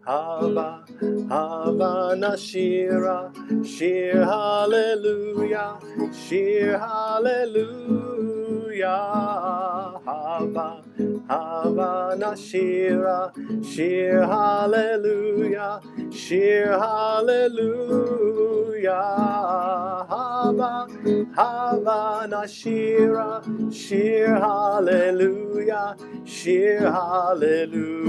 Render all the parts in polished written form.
Hava, Hava Nashira, Shir Hallelujah, Shir Hallelujah. Hava, Hava Nashira, Shir Hallelujah, Shir Hallelujah. Hava, Hava Nashira, Shir Hallelujah, Shir Hallelujah.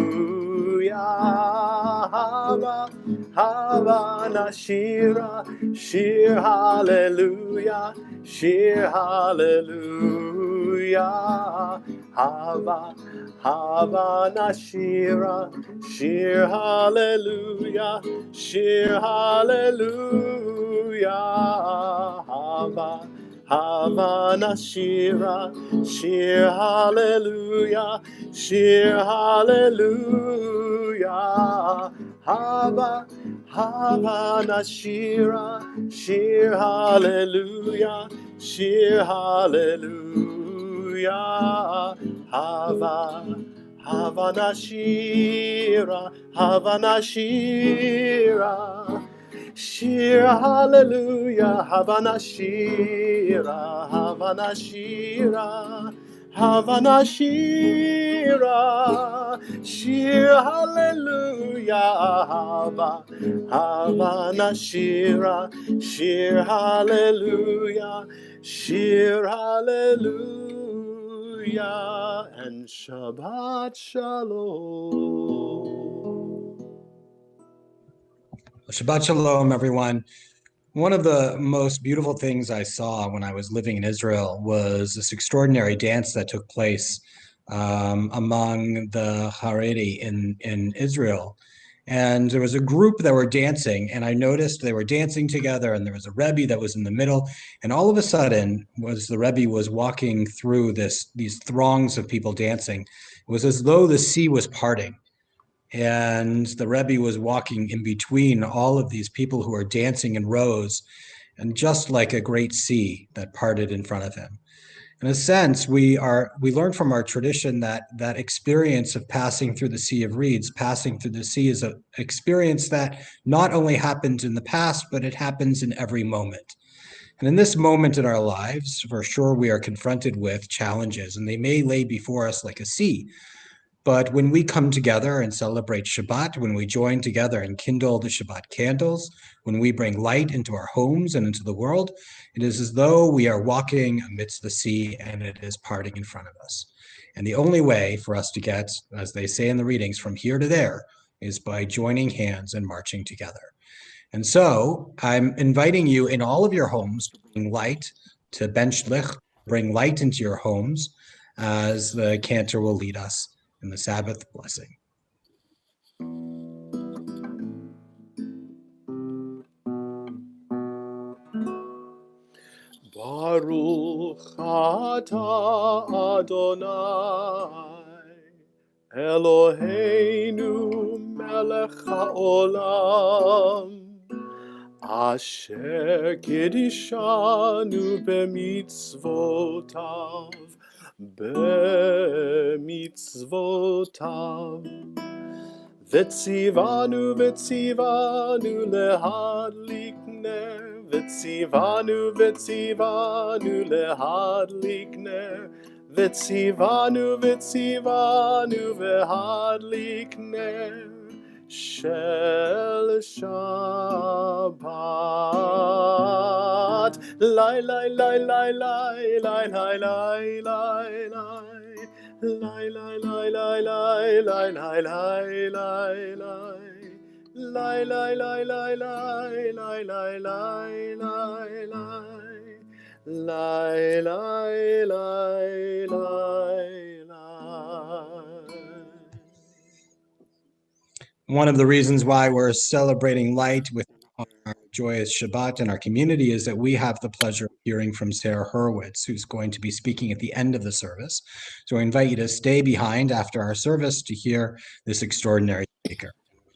Hava, Hava Nashira, Shir Hallelujah, Shir Hallelujah. Hava, Hava Nashira, Shir Hallelujah, Shir Hallelujah. Hava, Hava Nashira, Shir Hallelujah, Shir Hallelujah. Hava, Hava Nashira, Shir Hallelujah, Shir Hallelujah. Hava, Hava Nashira, Hava Nashira. Shir Hallelujah, Havana Shira, Havana Shira, Havana Shira, Shir Hallelujah, Hava, Havana Shira, Shir Hallelujah, Shir Hallelujah, and Shabbat Shalom. Shabbat Shalom, everyone. One of the most beautiful things I saw when I was living in Israel was this extraordinary dance that took place among the Haredi in Israel. And there was a group that were dancing, and I noticed they were dancing together, and there was a Rebbe that was in the middle. And all of a sudden, the Rebbe was walking through these throngs of people dancing. It was as though the sea was parting. And the Rebbe was walking in between all of these people who are dancing in rows, and just like a great sea that parted in front of him. In a sense, we learn from our tradition that experience of passing through the Sea of Reeds, passing through the sea, is an experience that not only happens in the past, but it happens in every moment. And in this moment in our lives, for sure, we are confronted with challenges, and they may lay before us like a sea. But when we come together and celebrate Shabbat, when we join together and kindle the Shabbat candles, when we bring light into our homes and into the world, it is as though we are walking amidst the sea and it is parting in front of us. And the only way for us to get, as they say in the readings, from here to there is by joining hands and marching together. And so I'm inviting you in all of your homes to bring light, to Ben Shlich, bring light into your homes as the cantor will lead us in the Sabbath blessing. Baruch atah Adonai, Eloheinu melech haolam, asher kiddushanu b'mitzvotav, V'tzivanu lehadlik ner, V'tzivanu lehadlik ner, V'tzivanu v'hadlik ner, Shel Shabbat. Lai, lai, lai, lai, lai, lai, lai, lai, lai, lai. Lai, lai, lai, lai, lai, lai, lai, lai, lai, lai. Lai, lai, lai, lai, lai, lai, lai, lai, lai, lai. Lai, lai, lai, lai, lai. One of the reasons why we're celebrating light with our joyous Shabbat in our community is that we have the pleasure of hearing from Sarah Hurwitz, who's going to be speaking at the end of the service. So I invite you to stay behind after our service to hear this extraordinary speaker.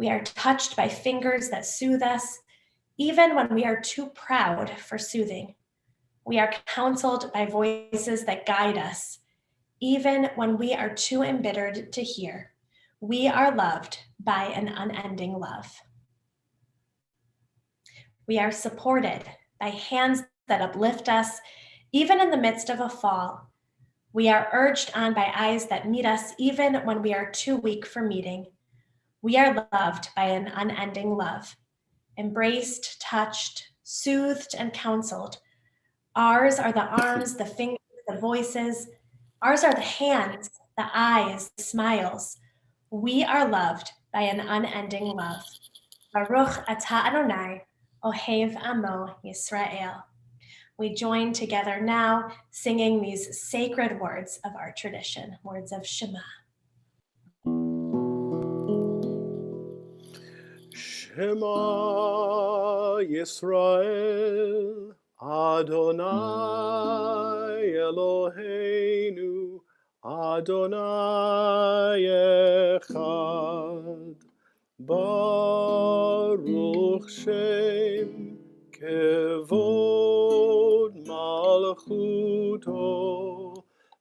We are touched by fingers that soothe us, even when we are too proud for soothing. We are counseled by voices that guide us, even when we are too embittered to hear. We are loved by an unending love. We are supported by hands that uplift us, even in the midst of a fall. We are urged on by eyes that meet us, even when we are too weak for meeting. We are loved by an unending love, embraced, touched, soothed, and counseled. Ours are the arms, the fingers, the voices. Ours are the hands, the eyes, the smiles. We are loved by an unending love. Baruch atah Adonai, Ohev Amo Yisrael. We join together now, singing these sacred words of our tradition, words of Shema. Shema Yisrael, Adonai Eloheinu, Adonai Echad. Baruch Shem Kevod Malchuto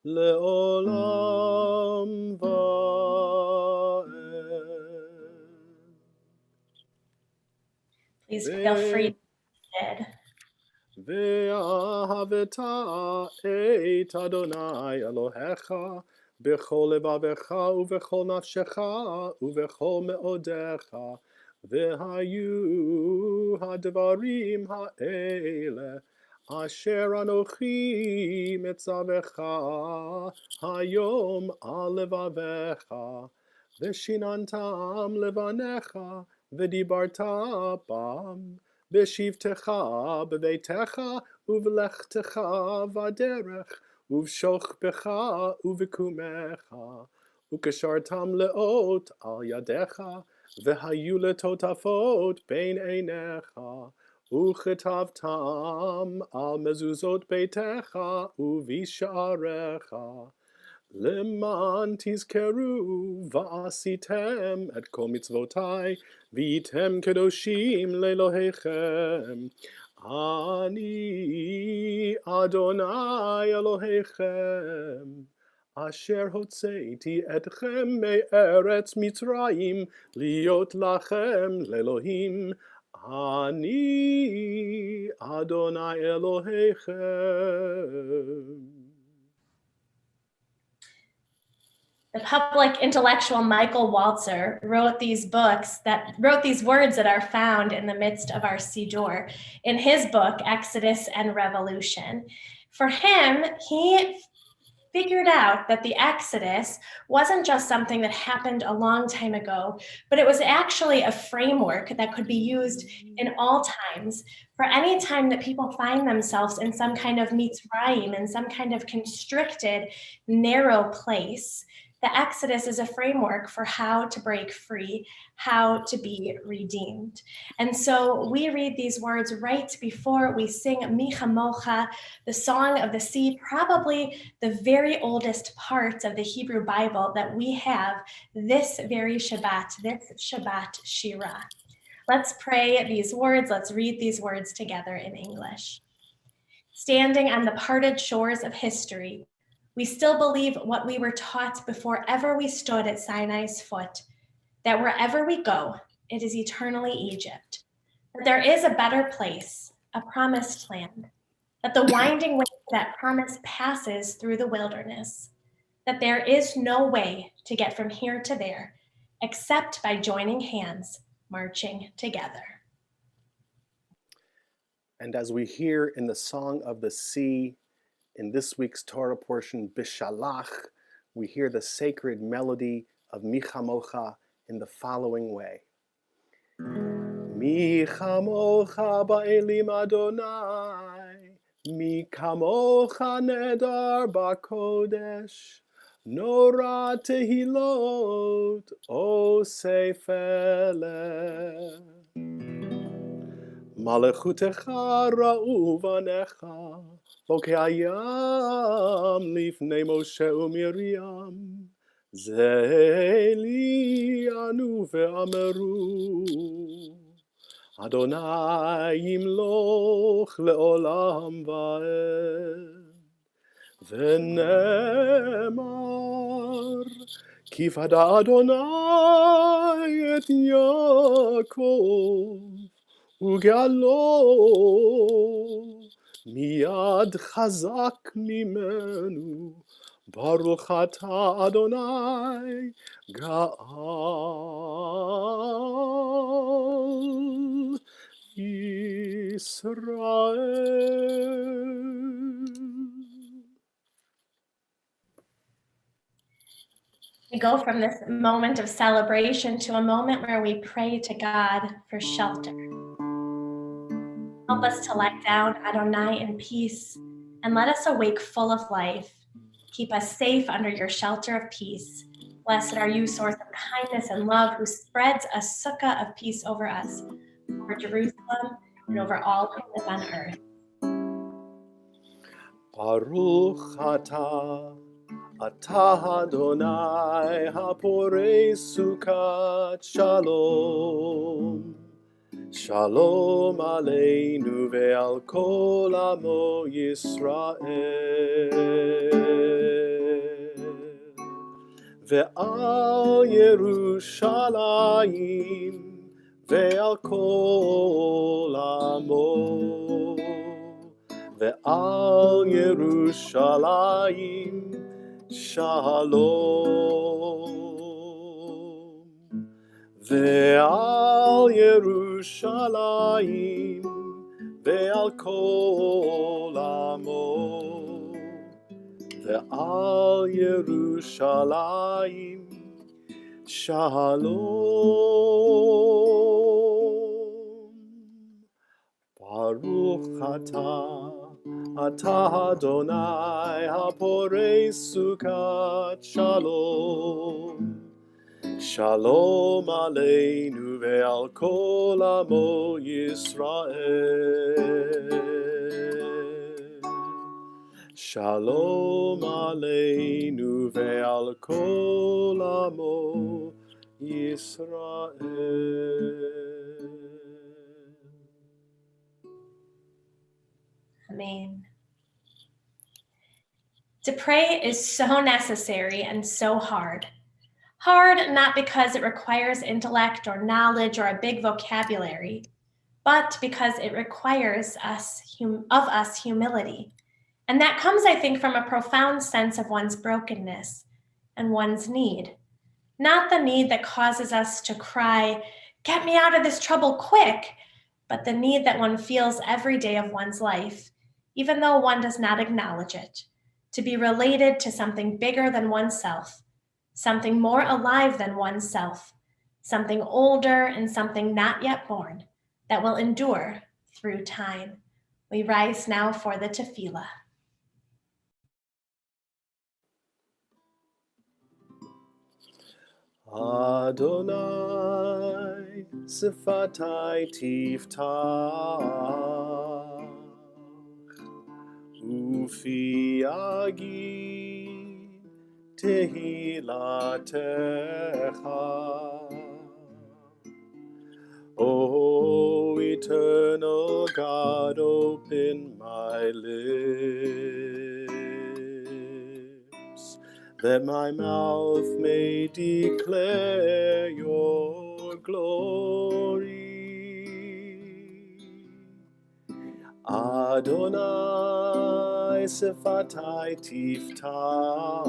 Leolam Va'ed. Please feel free to Ve'ahaveta et Adonai Elohecha b'chol levavecha u'v'chol nafshecha u'v'chol me'odecha ve'hayu hadvarim ha'ele asher anochi metzavecha hayom al levavecha ve'shinantam levanecha ve'dibarta bam B'shivtecha b'veitecha uv'lechtecha v'aderech uv'shochbecha uv'kumecha ukeshartam leot al yadecha v'hayu letotafot bein einecha uchetavtam al mezuzot beitecha uv'isharecha Leman tizkeru va'asitem et kol mitzvotai v'item kedoshim le'Elohechem. Ani Adonai Elohechem asher hotzeiti etchem me'eretz Mitzrayim liot lachem le'Elohim. Ani Adonai Elohechem. The public intellectual Michael Walzer wrote these words that are found in the midst of our Siddur in his book, Exodus and Revolution. For him, he figured out that the Exodus wasn't just something that happened a long time ago, but it was actually a framework that could be used in all times. For any time that people find themselves in some kind of Mitzrayim, in some kind of constricted, narrow place, the Exodus is a framework for how to break free, how to be redeemed. And so we read these words right before we sing Mi Chamocha, the Song of the Sea, probably the very oldest part of the Hebrew Bible that we have this very Shabbat, this Shabbat Shirah. Let's pray these words. Let's read these words together in English. Standing on the parted shores of history, we still believe what we were taught before ever we stood at Sinai's foot, that wherever we go, it is eternally Egypt, that there is a better place, a promised land, that the winding way to that promise passes through the wilderness, that there is no way to get from here to there except by joining hands, marching together. And as we hear in the Song of the Sea, in this week's Torah portion, Bishalach, we hear the sacred melody of Mi Chamocha in the following way. Mi Chamocha ba'elim Adonai, Mi Kamocha nedar ba'kodesh, Nora tehilot osefele. Malechutecha ra'u vanecha, Bokei hayam lifnei Moshe u'Miriam, זה לי ענו ואמרו, אדוני ימלוך לעולם ועד. ונאמר, כי פדה אדוני את יעקב, וגאלו מיד חזק ממנו. ברוך אתה אדוני גאל ישראל. We go from this moment of celebration to a moment where we pray to God for shelter. Help us to lie down, Adonai, in peace, and let us awake full of life. Keep us safe under your shelter of peace. Blessed are you, source of kindness and love, who spreads a sukkah of peace over us, over Jerusalem, and over all who live on earth. Baruch atah Adonai haporei sukat shalom. Shalom aleinu ve'al kol amo Yisrael. Ve'al Yerushalayim ve'al kol amo. Ve'al Yerushalayim Shalom. Ve'al Yerushalayim ve'al kol amo. Ve'al Yerushalayim Shalom. Baruch atah Adonai haporei sukat shalom. Shalom aleinu ve'al kol amo Yisrael. Shalom aleinu ve'al kol amo Yisrael. Amen. To pray is so necessary and so hard. Hard not because it requires intellect or knowledge or a big vocabulary, but because it requires of us humility. And that comes, I think, from a profound sense of one's brokenness and one's need. Not the need that causes us to cry, "Get me out of this trouble quick," but the need that one feels every day of one's life, even though one does not acknowledge it, to be related to something bigger than oneself, something more alive than oneself, something older and something not yet born that will endure through time. We rise now for the tefillah. Adonai sifatai tiftach ufi agi tehilatecha. O eternal God, open my lips, that my mouth may declare your glory. Adonai sifatai tiftach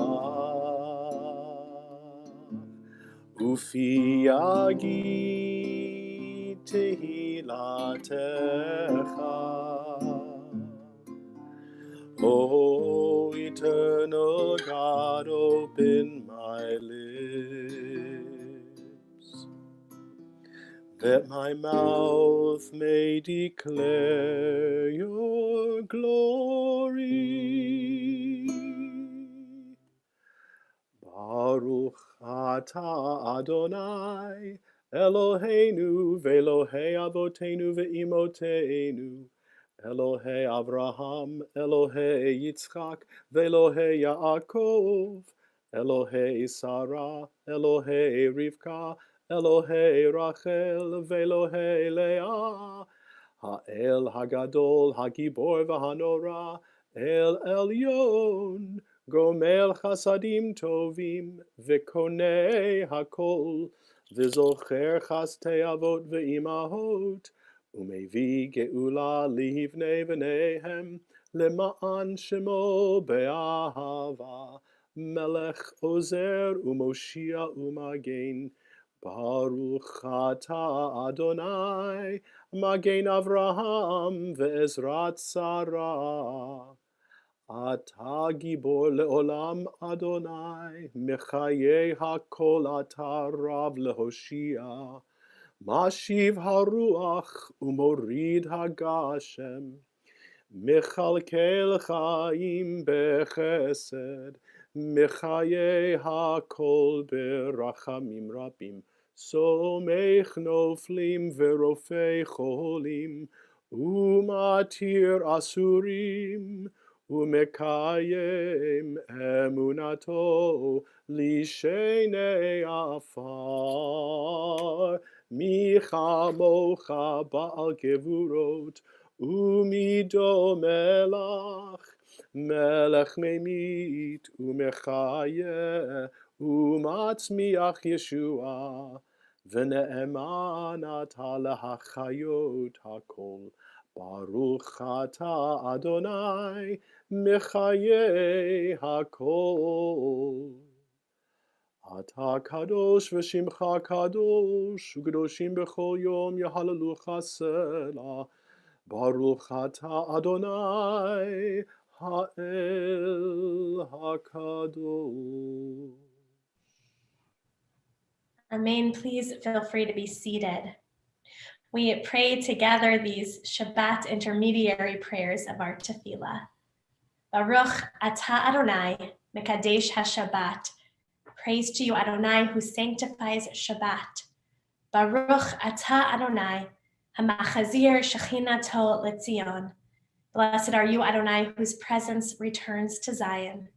ufi agi tehilatecha. O eternal God, open my lips, that my mouth may declare your glory. Baruch atah Adonai Eloheinu ve'Elohei avoteinu ve'imoteinu, Elohei Avraham, Elohei Yitzchak, ve'Elohei Yaakov, Elohei Sarah, Elohei Rivka, Elohei Rachel, Velohei Leah, Ha'el Hagadol, Hagibor v'Hanora, El Elyon, Gomel Chasadim Tovim, V'konei Hakol, V'zocher Chastei Avot V'imahot, Umevi Geula Livnei V'nehem, Lema'an Shemo Be'ahava, Melech Ozer Umoshia Umagen, Baruch Ata Adonai, Magen Avraham Ve'ezrat Sarah. Ata Gibor Le'olam Adonai, Mechaye HaKol Ata Rav Lehoshia, Mashiv HaRuach Umorid HaGashem, Mechalkel Chaim Bechesed, Mechaye HaKol Berachamim Rabim, Somech Noflim Verofei Cholim, Umatir Asurim, Umekayem Emunato, Lishenei Afar, Micha Mocha Baal Gevurot, Umido Melach, Melech Memit, Umechaye, Umatzmiach Yeshua, V'ne'emanat Halachayot HaKol, Baruch Ata Adonai, Mechaye HaKol. Ata Kadosh V'Shimcha Kadosh, U'Kedoshim B'chol Yom Yehalalucha Selah, Baruch Ata Adonai, Ha'el HaKadosh. Amen. Please feel free to be seated. We pray together these Shabbat intermediary prayers of our tefillah. Baruch Ata Adonai, Mekadesh HaShabbat. Praise to you, Adonai, who sanctifies Shabbat. Baruch Ata Adonai, Hamachazir Shechinato Letzion. Blessed are you, Adonai, whose presence returns to Zion.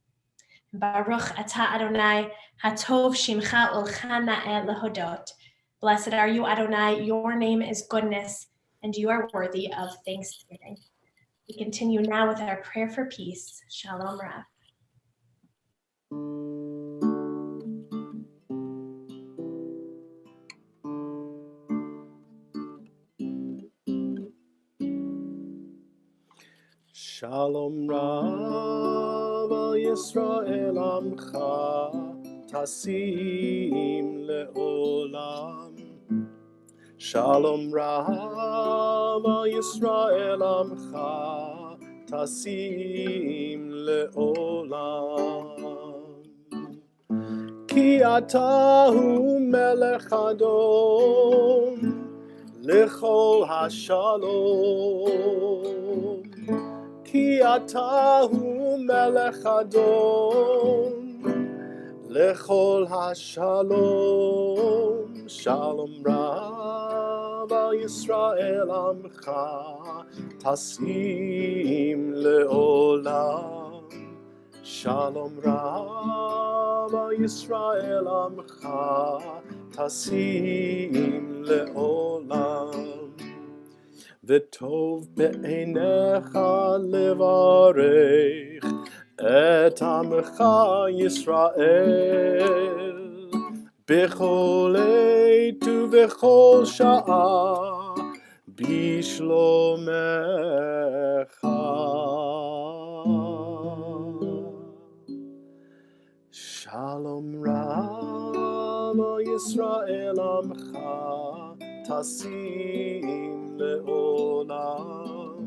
Baruch Ata Adonai, Hatov Shimcha Ulchana'e Lehodot. Blessed are you, Adonai, your name is goodness, and you are worthy of thanksgiving. We continue now with our prayer for peace. Shalom Rav. Shalom Rav al Yisrael Amcha, Tasim Le'olam. Shalom Rav al Yisrael Amcha, Tasim Le'olam. Ki atahu melech adom, Lechol hashalom. Ki atahu melech adom, Lechol hashalom. Shalom Rav al Yisrael Amcha, Tasim Le'olam. Shalom Rav al Yisrael Amcha, Tasim Le'olam. V'tov be'einecha levarech et Amcha Yisrael, b'chol eit u'v'chol sha'a b'shlomecha. Shalom Rav al Yisrael Amcha, Tasim Le'olam.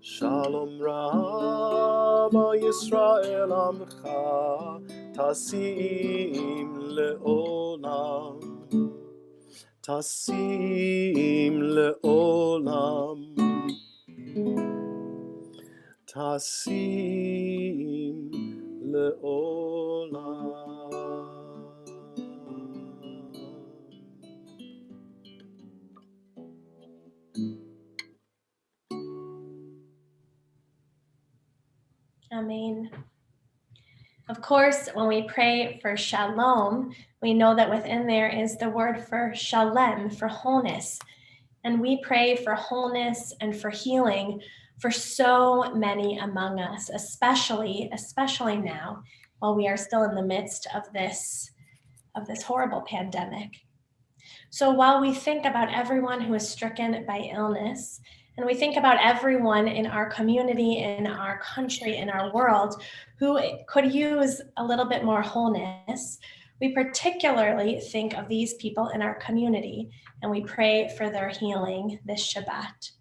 Shalom Rav al Yisrael Amcha, Tasim Le'olam. Tasim Le'olam. Tasim Le'olam. Amen. Of course, when we pray for shalom, we know that within there is the word for shalem, for wholeness. And we pray for wholeness and for healing for so many among us, especially now, while we are still in the midst of this horrible pandemic. So while we think about everyone who is stricken by illness, and we think about everyone in our community, in our country, in our world, who could use a little bit more wholeness, we particularly think of these people in our community, and we pray for their healing this Shabbat.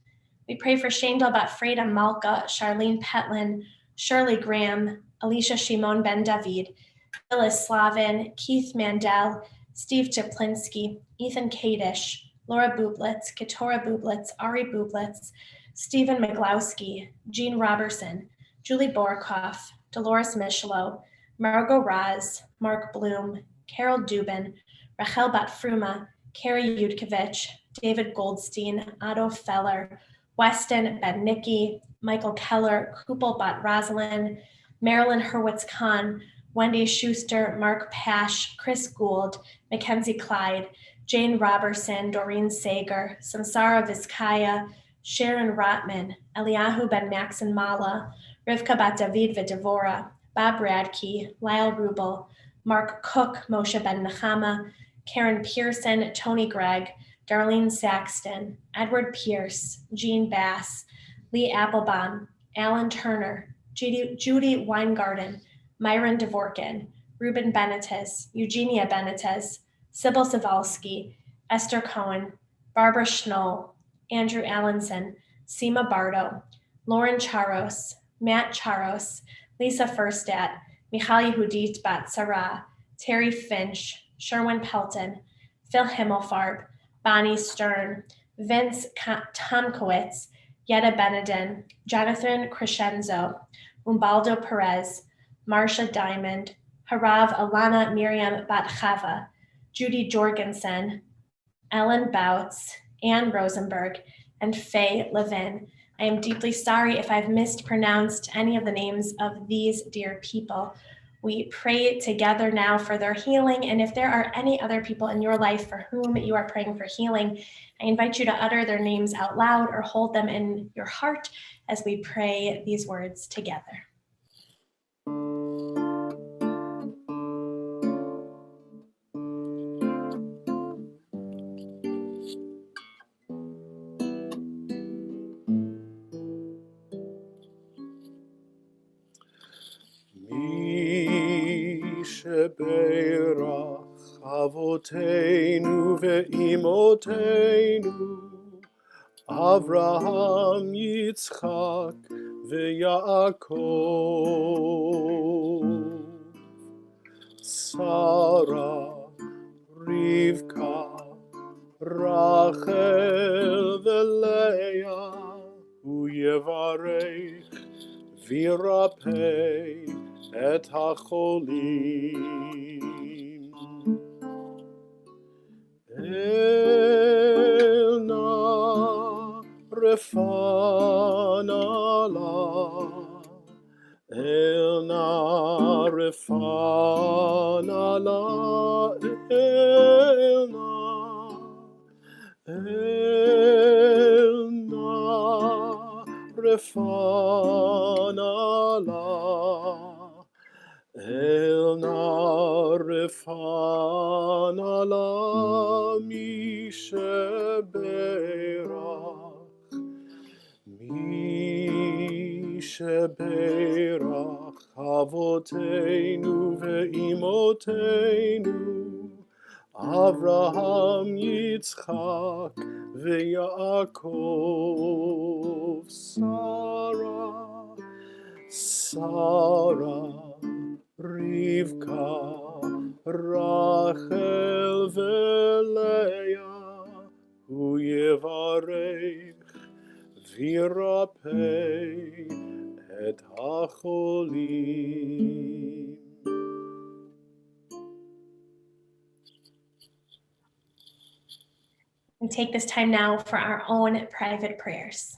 We pray for Shandel Batfreda Malka, Charlene Petlin, Shirley Graham, Alicia Shimon Ben David, Phyllis Slavin, Keith Mandel, Steve Chaplinsky, Ethan Kadish, Laura Bublitz, Keturah Bublitz, Ari Bublitz, Stephen McGlowski, Jean Robertson, Julie Borkoff, Dolores Mishlow, Margot Raz, Mark Bloom, Carol Dubin, Rachel Batfruma, Carrie Yudkovich, David Goldstein, Otto Feller, Weston Bednicki, Michael Keller, Kupal Bat Rosalind, Marilyn Hurwitz-Kahn, Wendy Schuster, Mark Pash, Chris Gould, Mackenzie Clyde, Jane Robertson, Doreen Sager, Samsara Vizcaya, Sharon Rotman, Eliyahu Ben Maxon Mala, Rivka Bat David Videvora, Bob Radke, Lyle Rubel, Mark Cook, Moshe Ben Nechama, Karen Pearson, Tony Gregg, Darlene Saxton, Edward Pierce, Jean Bass, Lee Applebaum, Alan Turner, Judy Weingarten, Myron Dvorkin, Ruben Benitez, Eugenia Benitez, Sybil Savalsky, Esther Cohen, Barbara Schnoll, Andrew Allenson, Seema Bardo, Lauren Charos, Matt Charos, Lisa Furstadt, Michal Yehudit Bat Sarah, Terry Finch, Sherwin Pelton, Phil Himmelfarb, Bonnie Stern, Vince Tomkowitz, Yetta Benedin, Jonathan Crescenzo, Umbaldo Perez, Marcia Diamond, Harav Alana Miriam Bat-Chava, Judy Jorgensen, Ellen Bouts, Anne Rosenberg, and Faye Levin. I am deeply sorry if I've mispronounced any of the names of these dear people. We pray together now for their healing, and if there are any other people in your life for whom you are praying for healing, I invite you to utter their names out loud or hold them in your heart as we pray these words together. Sheberach Avotenu ve'imotenu Avraham, Yitzchak ve'Yaakov Sarah, Rivka, Rachel ve'Leah Uyevarech v'Yirapeh et hacholim Elna refana la Elna refana la Elna refana la Elna refana la mi sheberach avotenu ve'imotenu Avraham, Yitzchak ve'Yaakov Sarah, Rivka, Rachel ve'Leah Uyevarech v'Yirapeh et hacholim. We take this time now for our own private prayers.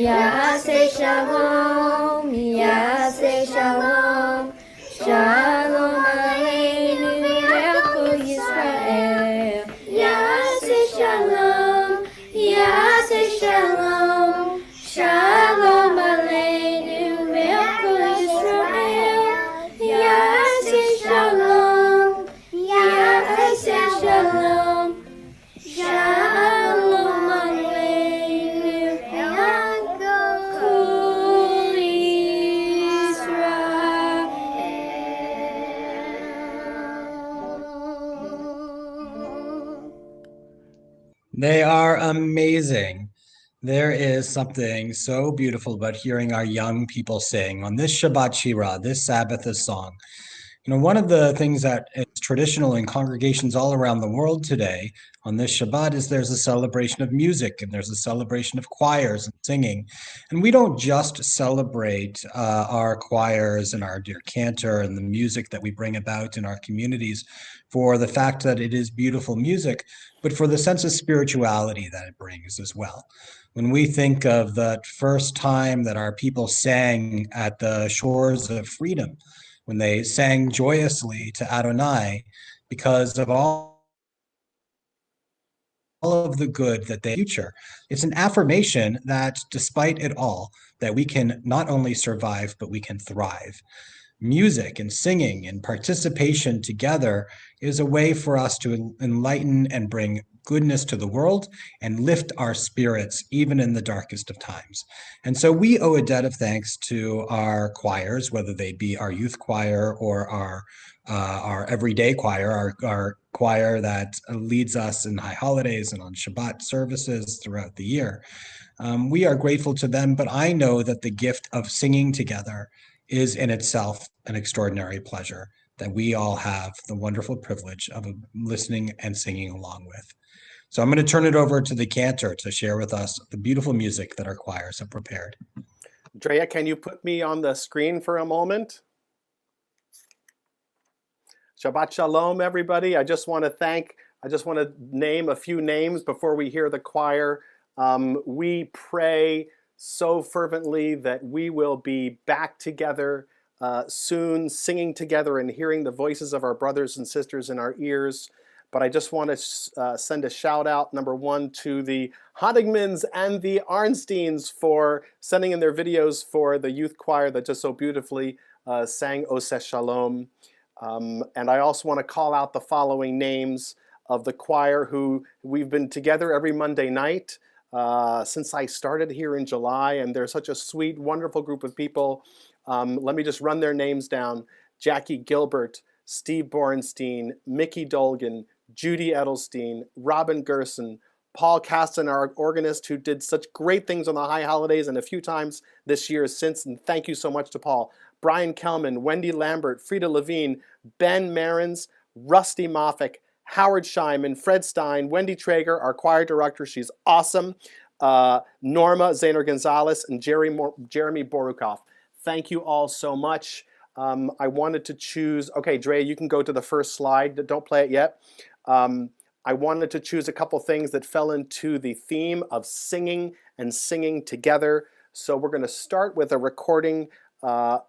Yaseh Shalom, Yaseh Shalom, Shalom Aleinu Melech Yisrael. Yaseh Shalom, Yaseh Shalom, Shalom Aleinu Melech Yisrael. Yaseh Shalom, Yaseh Shalom, Shalom Aleinu Melech Yisrael. They are amazing. There is something so beautiful about hearing our young people sing on this Shabbat Shira, this Sabbath of song. You know, one of the things that is traditional in congregations all around the world today on this Shabbat is there's a celebration of music and there's a celebration of choirs and singing. And we don't just celebrate our choirs and our dear cantor and the music that we bring about in our communities for the fact that it is beautiful music, but for the sense of spirituality that it brings as well. When we think of that first time that our people sang at the shores of freedom, when they sang joyously to Adonai because of all of the good that they future. It's an affirmation that despite it all, that we can not only survive, but we can thrive. Music and singing and participation together is a way for us to enlighten and bring goodness to the world and lift our spirits even in the darkest of times. And so we owe a debt of thanks to our choirs, whether they be our youth choir or our everyday choir, our choir that leads us in high holidays and on Shabbat services throughout the year. We are grateful to them, but I know that the gift of singing together is in itself an extraordinary pleasure that we all have the wonderful privilege of listening and singing along with. So I'm going to turn it over to the cantor to share with us the beautiful music that our choirs have prepared. Drea, can you put me on the screen for a moment? Shabbat Shalom, everybody. I just want to name a few names before we hear the choir. We pray so fervently that we will be back together soon, singing together and hearing the voices of our brothers and sisters in our ears. But I just want to send a shout out, number one, to the Honigmans and the Arnsteins for sending in their videos for the youth choir that just so beautifully sang Oseh Shalom. And I also want to call out the following names of the choir who we've been together every Monday night since I started here in July, and they're such a sweet, wonderful group of people. Let me just run their names down. Jackie Gilbert, Steve Borenstein, Mickey Dolgan, Judy Edelstein, Robin Gerson, Paul Caston, our organist, who did such great things on the high holidays and a few times this year since, and thank you so much to Paul. Brian Kellman, Wendy Lambert, Frida Levine, Ben Marins, Rusty Moffick, Howard Scheinman, Fred Stein, Wendy Traeger, our choir director, she's awesome, Norma Zainer Gonzalez, and Jeremy Borukoff. Thank you all so much. I wanted to choose, okay, Dre, you can go to the first slide. Don't play it yet. I wanted to choose a couple things that fell into the theme of singing and singing together. So we're going to start with a recording. The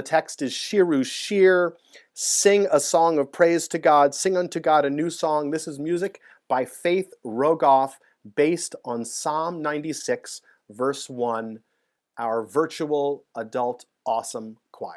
text is Shiru Shir, sing a song of praise to God, sing unto God a new song. This is music by Faith Rogoff based on Psalm 96, verse 1, our virtual adult awesome choir.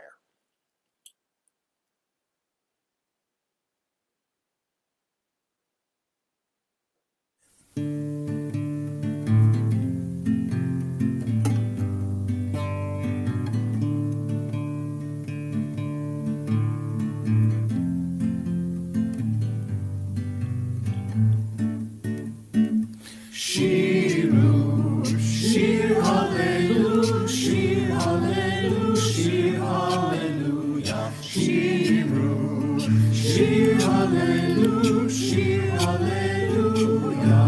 Shiru, Shir Hallelu, Shir Hallelu, Shir Hallelujah. Shiru, Shir Hallelu, Shir Hallelujah.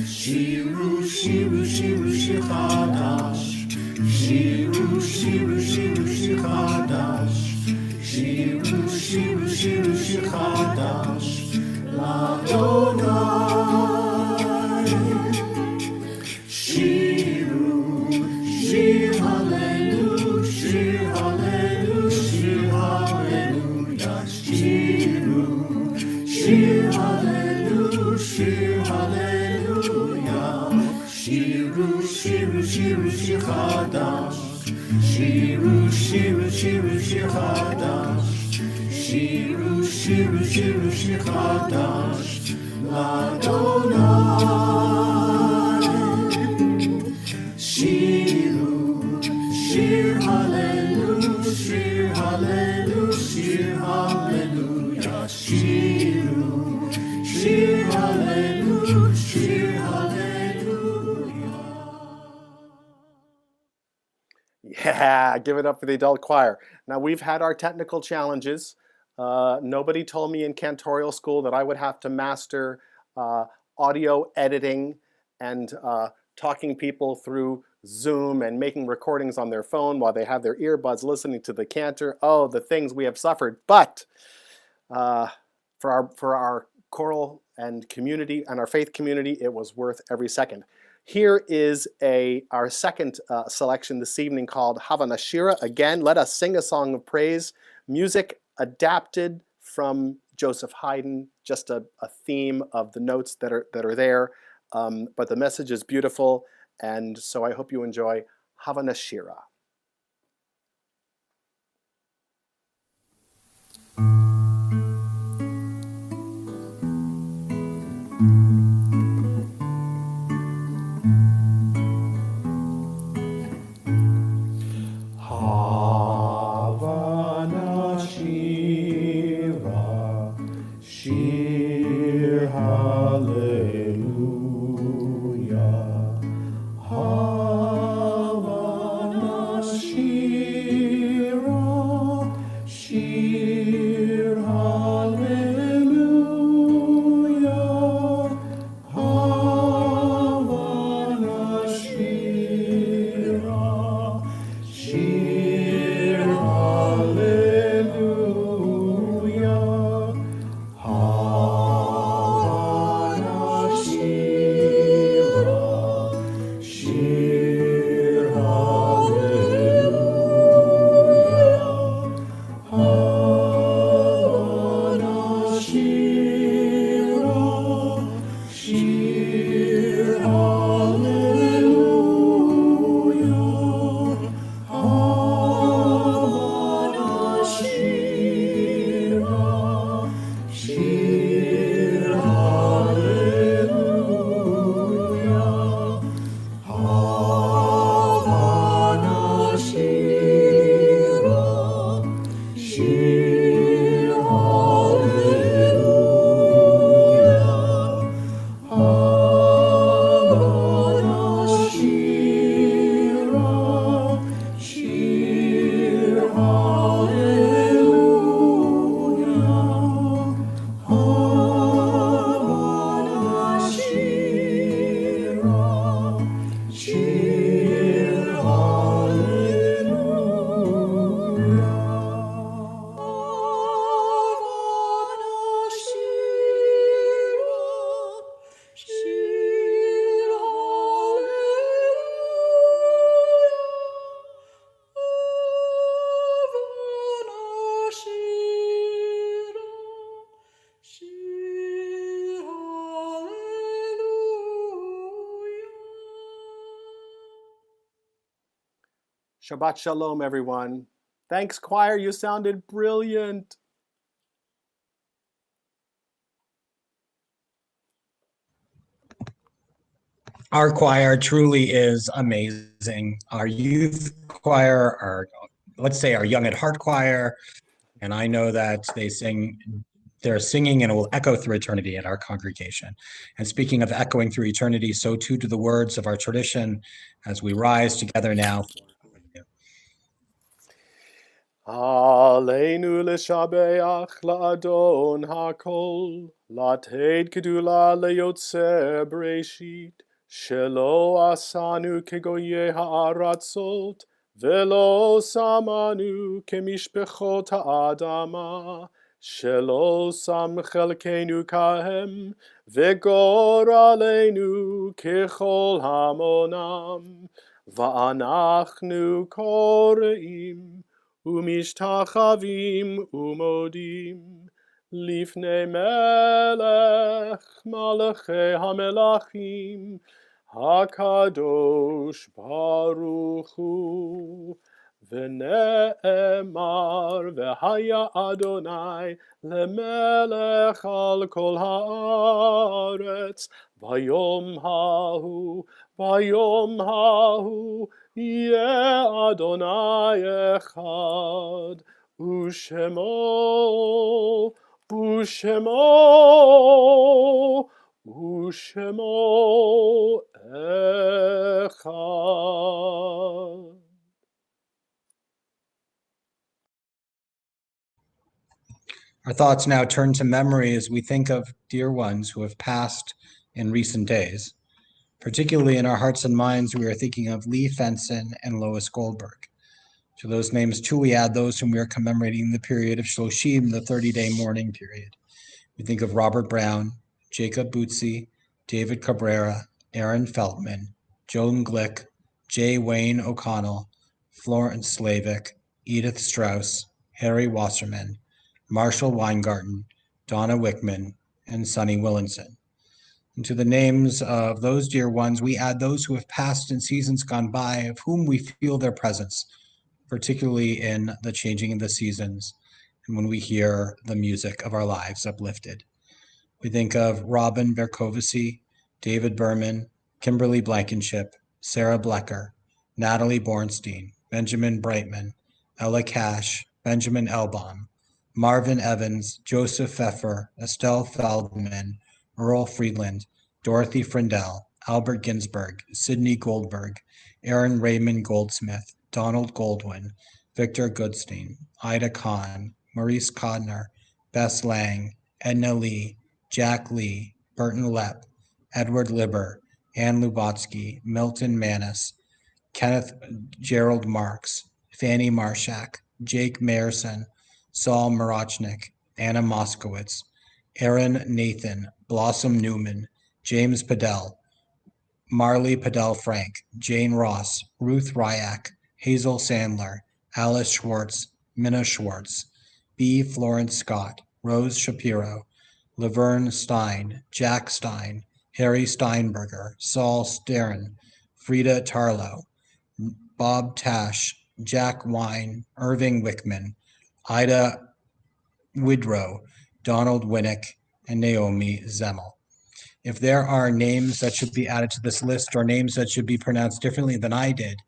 Shiru, Shiru, Shiru, Shir Chadash. Shiru, Shiru, Shiru, Shir Chadash. Shiru, Shiru, Shiru, Shir Chadash. L'Adonai. Shiru. שירו, שירו, שירו, שיר חדש. שירו, שירו, שירו, שיר חדש. שירו, שירו, שירו, שיר חדש. לאדוני. שירו, שיר הללו, שיר הללו, שיר הללויה. שירו, שיר הללו, שיר hallelujah. Yeah, give it up for the adult choir. Now, we've had our technical challenges. Nobody told me in cantorial school that I would have to master audio editing and talking people through Zoom and making recordings on their phone while they have their earbuds listening to the cantor. Oh, the things we have suffered. But for our choral and community and our faith community, it was worth every second. Here is our second selection this evening called Hava Nashira. Again, let us sing a song of praise. Music adapted from Joseph Haydn, just a theme of the notes that are there. But the message is beautiful, and so I hope you enjoy Hava Nashira. Shir hallelujah, Hava Shira, Shir hallelujah, Hava Shira, Shir hallelujah. Shabbat Shalom, everyone. Thanks, choir. You sounded brilliant. Our choir truly is amazing. Our youth choir, let's say our Young at Heart choir, and I know that they're singing and it will echo through eternity at our congregation. And speaking of echoing through eternity, so too do the words of our tradition as we rise together now. Aleinu l'shabeach la'adon hakol, lated kedula le'yotzer breshit, shelo asanu kegoye ha'aratzot, velo samanu kemishpechot ha'adama, shelo sam chelkenu kahem, vegor aleinu kechol hamonam, va'anachnu koreim, Umishtachavim umodim lifnei melech malachei hamelachim HaKadosh Baruch Hu. V'ne'emar v'haya Adonai lemelech al kol haaretz. Vayom hahu yeh Adonai echad. Ushemo echad. Our thoughts now turn to memory as we think of dear ones who have passed in recent days. Particularly in our hearts and minds, we are thinking of Lee Fenson and Lois Goldberg. To those names, too, we add those whom we are commemorating in the period of Shloshim, the 30-day mourning period. We think of Robert Brown, Jacob Bootsy, David Cabrera, Aaron Feldman, Joan Glick, J. Wayne O'Connell, Florence Slavik, Edith Strauss, Harry Wasserman, Marshall Weingarten, Donna Wickman, and Sonny Willinson. And to the names of those dear ones, we add those who have passed in seasons gone by, of whom we feel their presence, particularly in the changing of the seasons, and when we hear the music of our lives uplifted. We think of Robin Berkovisi, David Berman, Kimberly Blankenship, Sarah Blecker, Natalie Bornstein, Benjamin Brightman, Ella Cash, Benjamin Elbaum, Marvin Evans, Joseph Pfeffer, Estelle Feldman, Earl Friedland, Dorothy Frindell, Albert Ginsberg, Sidney Goldberg, Aaron Raymond Goldsmith, Donald Goldwyn, Victor Goodstein, Ida Kahn, Maurice Kodner, Bess Lang, Edna Lee, Jack Lee, Burton Lepp, Edward Libber, Ann Lubotsky, Milton Manis, Kenneth Gerald Marks, Fanny Marshak, Jake Mayerson, Saul Marachnik, Anna Moskowitz, Aaron Nathan, Blossom Newman, James Padell, Marley Padell Frank, Jane Ross, Ruth Ryak, Hazel Sandler, Alice Schwartz, Minna Schwartz, B. Florence Scott, Rose Shapiro, Laverne Stein, Jack Stein, Harry Steinberger, Saul Sterin, Frida Tarlow, Bob Tash, Jack Wine, Irving Wickman, Ida Widrow, Donald Winnick, and Naomi Zemmel. If there are names that should be added to this list or names that should be pronounced differently than I did,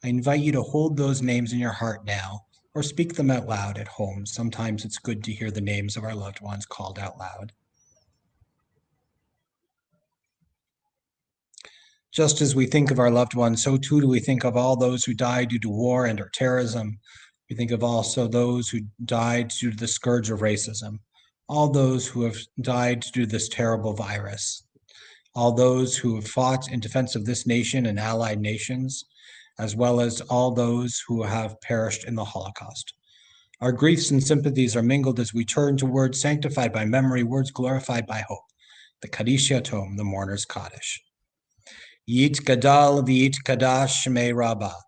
I invite you to hold those names in your heart now or speak them out loud at home. Sometimes it's good to hear the names of our loved ones called out loud. Just as we think of our loved ones, so too do we think of all those who died due to war and or terrorism. We think of also those who died due to the scourge of racism, all those who have died due to this terrible virus, all those who have fought in defense of this nation and allied nations, as well as all those who have perished in the Holocaust. Our griefs and sympathies are mingled as we turn to words sanctified by memory, words glorified by hope, the Kaddish Yatom, the mourner's Kaddish. Yit Gadal v'yit Kadash Shmei Rabbah,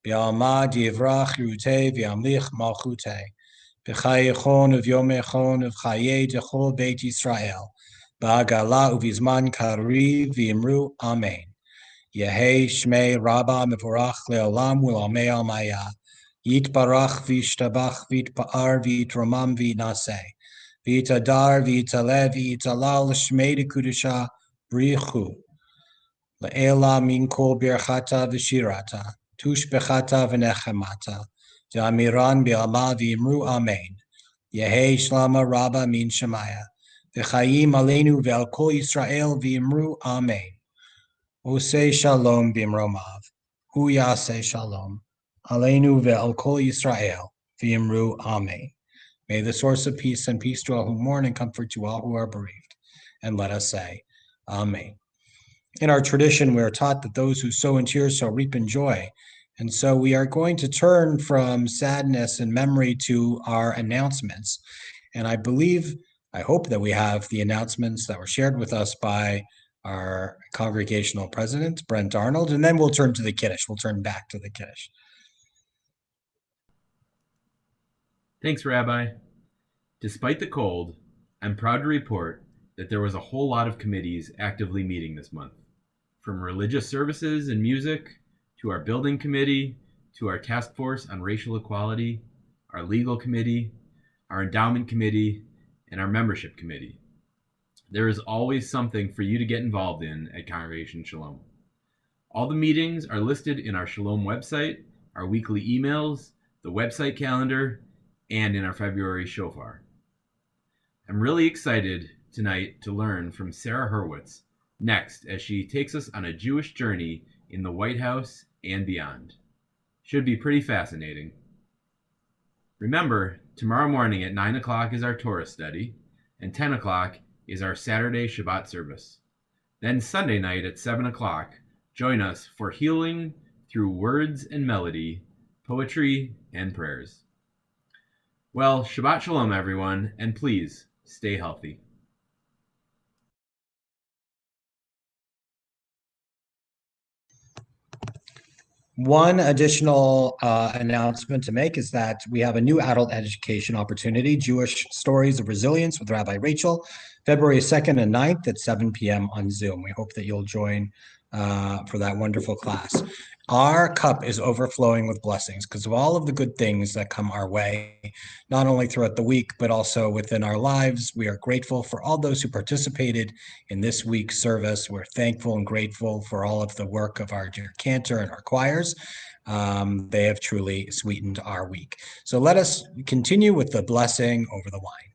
B'alma Divrach Rute v'amlich Malchute, B'chayechon v'yomechon v'chaye dechol Beit Yisrael, Ba'agala uvizman kari v'imru Amen. Yehei Shmei Rabbah mevorach le'olam u'lamei almaya. Yitbarach v'yishtabach v'yitpa'ar v'yitromam v'yitnaseh. V'yitadar v'yitaleh v'yitalal Shmei dekudusha brichu. Le'ela min kol birchata v'shirata. Tushbechata v'nechemata. De'amiran bi'alma v'yimru Amen. Yehei Shlama Rabbah min Shemaya. V'chayim aleinu ve'al kol Yisrael v'yimru Amen. Oseh shalom bimromav, hu yaseh shalom, aleinu ve'al kol Yisrael, v'yimru Amen. May the source of peace send peace to all who mourn and comfort to all who are bereaved. And let us say, Amen. In our tradition, we are taught that those who sow in tears shall reap in joy. And so we are going to turn from sadness and memory to our announcements. And I hope that we have the announcements that were shared with us by our congregational president, Brent Arnold, and then we'll turn to the Kiddush. We'll turn back to the Kiddush. Thanks, Rabbi. Despite the cold, I'm proud to report that there was a whole lot of committees actively meeting this month. from religious services and music, to our building committee, to our task force on racial equality, our legal committee, our endowment committee, and our membership committee. There is always something for you to get involved in at Congregation Shalom. All the meetings are listed in our Shalom website, our weekly emails, the website calendar, and in our February shofar. I'm really excited tonight to learn from Sarah Hurwitz next as she takes us on a Jewish journey in the White House and beyond. Should be pretty fascinating. Remember, tomorrow morning at 9 o'clock is our Torah study, and 10 o'clock is our Saturday Shabbat service. Then Sunday night at 7 o'clock, join us for healing through words and melody, poetry and prayers. Well, Shabbat Shalom, everyone, and please stay healthy. One additional announcement to make is that we have a new adult education opportunity, Jewish Stories of Resilience with Rabbi Rachel, February 2nd and 9th at 7 p.m. on Zoom. We hope that you'll join for that wonderful class. Our cup is overflowing with blessings because of all of the good things that come our way, not only throughout the week, but also within our lives. We are grateful for all those who participated in this week's service. We're thankful and grateful for all of the work of our dear cantor and our choirs. They have truly sweetened our week. So let us continue with the blessing over the wine.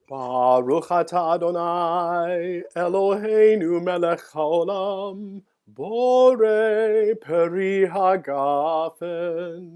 Baruch atah Adonai Eloheinu melech haolam borei peri hagafen.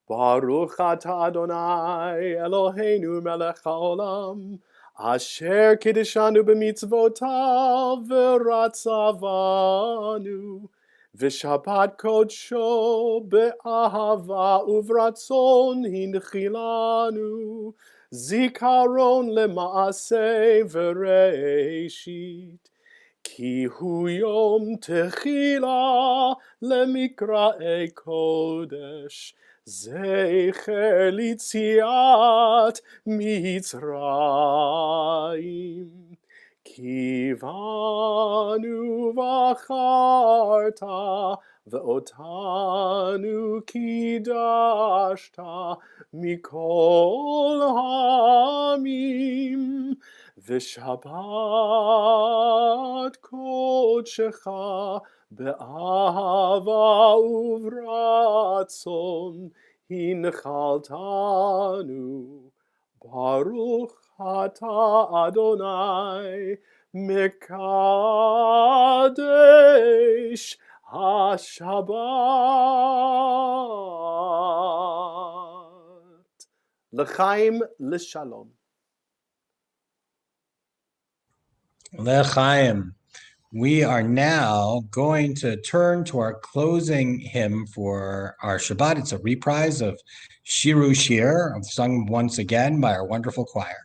Baruch atah Adonai Eloheinu melech haolam asher kiddushanu b'mitzvotav v'ratzavanu v'shabbat kodsho be'ahava uvratzon hinchilanu Zikaron lemaaseh v'reishit Ki hu yom techila lemikra'ei kodesh Zecher litziat Mitzrayim Ki vanu v'acharta Ve'otanu kidashta mikol hamim V'shabbat kodshecha be'ahava uvratzon hinchaltanu Baruch atah Adonai mekadesh HaShabbat. L'chaim l'shalom. L'chaim. We are now going to turn to our closing hymn for our Shabbat. It's a reprise of Shiru Shir, sung once again by our wonderful choir.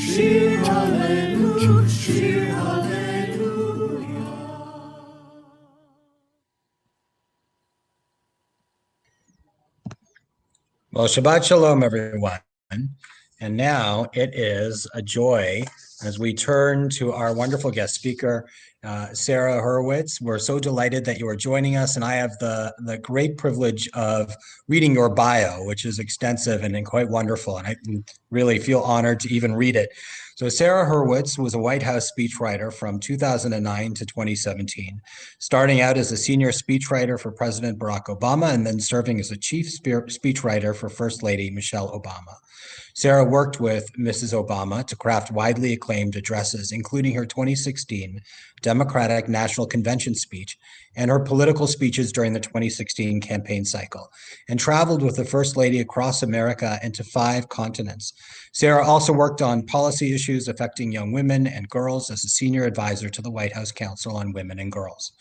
Shir Well, Shabbat Shalom, everyone. And now it is a joy as we turn to our wonderful guest speaker, Sarah Hurwitz. We're so delighted that you are joining us, and I have the great privilege of reading your bio, which is extensive and quite wonderful, and I really feel honored to even read it. So Sarah Hurwitz was a White House speechwriter from 2009 to 2017, starting out as a senior speechwriter for President Barack Obama and then serving as a chief speechwriter for First Lady Michelle Obama. Sarah worked with Mrs. Obama to craft widely acclaimed addresses, including her 2016 Democratic National Convention speech and her political speeches during the 2016 campaign cycle, and traveled with the First Lady across America and to 5 continents. Sarah also worked on policy issues affecting young women and girls as a senior advisor to the White House Council on Women and Girls.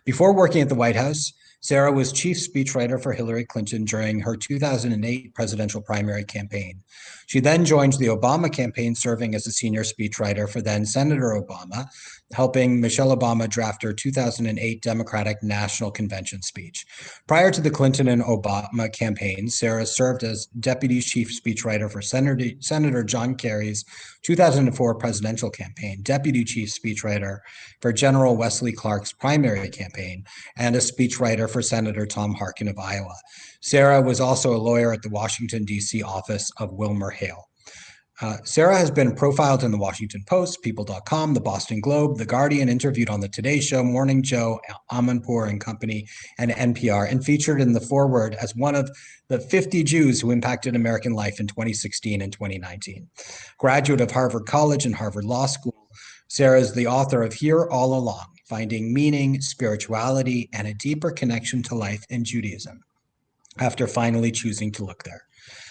Before working at the White House, Sarah was chief speechwriter for Hillary Clinton during her 2008 presidential primary campaign. She then joined the Obama campaign, serving as a senior speechwriter for then Senator Obama, helping Michelle Obama draft her 2008 Democratic National Convention speech. Prior to the Clinton and Obama campaigns, Sarah served as deputy chief speechwriter for Senator John Kerry's 2004 presidential campaign, deputy chief speechwriter for General Wesley Clark's primary campaign, and a speechwriter for Senator Tom Harkin of Iowa. Sarah was also a lawyer at the Washington, D.C. office of Wilmer Hale. Sarah has been profiled in the Washington Post, People.com, the Boston Globe, The Guardian, interviewed on The Today Show, Morning Joe, Amanpour and Company, and NPR, and featured in the foreword as one of the 50 Jews who impacted American life in 2016 and 2019. Graduate of Harvard College and Harvard Law School, Sarah is the author of Here All Along, Finding Meaning, Spirituality, and a Deeper Connection to Life in Judaism, after finally choosing to look there.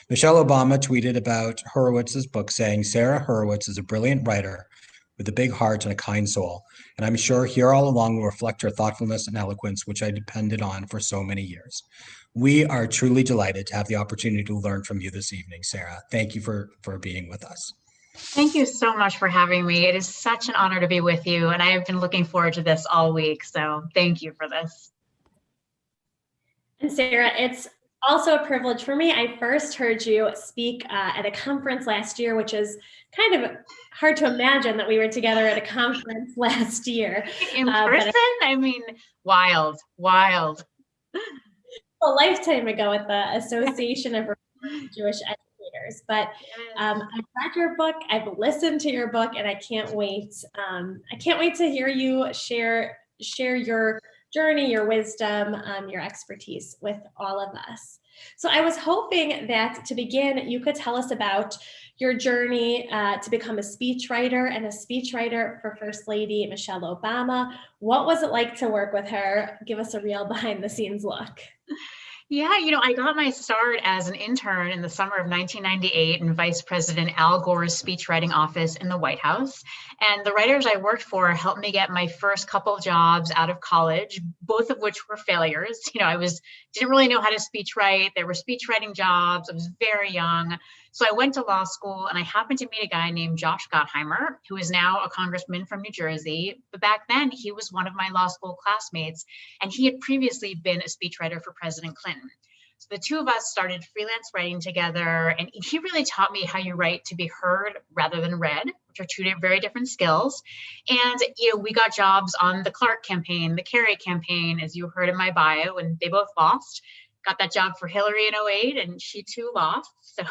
Michelle Obama tweeted about Hurwitz's book saying, Sarah Hurwitz is a brilliant writer with a big heart and a kind soul, and I'm sure Here All Along will reflect her thoughtfulness and eloquence, which I depended on for so many years. We are truly delighted to have the opportunity to learn from you this evening, Sarah. Thank you for being with us. Thank you so much for having me. It is such an honor to be with you, and I have been looking forward to this all week, so thank you for this. And Sarah, it's also a privilege for me. I first heard you speak at a conference last year, which is kind of hard to imagine that we were together at a conference last year. In person? I mean, wild. A lifetime ago at the Association of Jewish Educators. But I've read your book, I've listened to your book, and I can't wait. I can't wait to hear you share your journey, your wisdom, your expertise with all of us. So I was hoping that to begin, you could tell us about your journey to become a speechwriter and a speechwriter for First Lady Michelle Obama. What was it like to work with her? Give us a real behind the scenes look. Yeah, I got my start as an intern in the summer of 1998 in Vice President Al Gore's speechwriting office in the White House. And the writers I worked for helped me get my first couple of jobs out of college, both of which were failures. I didn't really know how to speechwrite. There were speechwriting jobs. I was very young. So I went to law school, and I happened to meet a guy named Josh Gottheimer, who is now a congressman from New Jersey. But back then, he was one of my law school classmates, and he had previously been a speechwriter for President Clinton. So the two of us started freelance writing together, and he really taught me how you write to be heard rather than read, which are two very different skills. And we got jobs on the Clark campaign, the Kerry campaign, as you heard in my bio, and they both lost. Got that job for Hillary in 2008, and she too lost. So,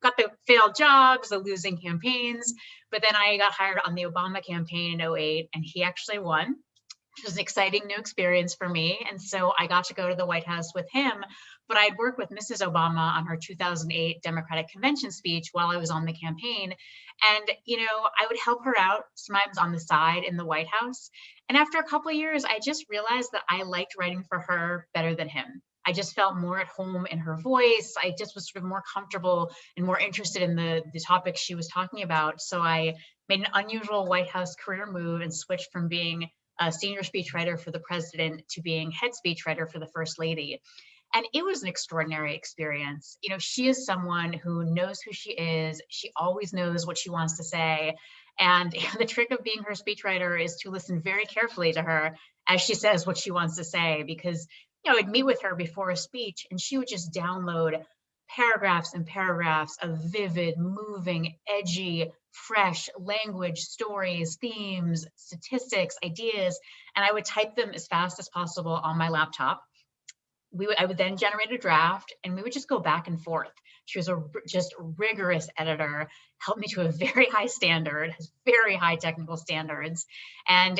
got the failed jobs, the losing campaigns. But then I got hired on the Obama campaign in 2008, and he actually won, which was an exciting new experience for me. And so I got to go to the White House with him. But I'd worked with Mrs. Obama on her 2008 Democratic Convention speech while I was on the campaign. And, I would help her out sometimes on the side in the White House. And after a couple of years, I just realized that I liked writing for her better than him. I just felt more at home in her voice. I just was sort of more comfortable and more interested in the topics she was talking about. So I made an unusual White House career move and switched from being a senior speechwriter for the president to being head speechwriter for the First Lady. And it was an extraordinary experience. She is someone who knows who she is. She always knows what she wants to say. And the trick of being her speechwriter is to listen very carefully to her as she says what she wants to say, because I'd meet with her before a speech and she would just download paragraphs and paragraphs of vivid, moving, edgy, fresh language, stories, themes, statistics, ideas, and I would type them as fast as possible on my laptop. I would then generate a draft, and we would just go back and forth. She was a just rigorous editor, held me to a very high standard, has very high technical standards. And,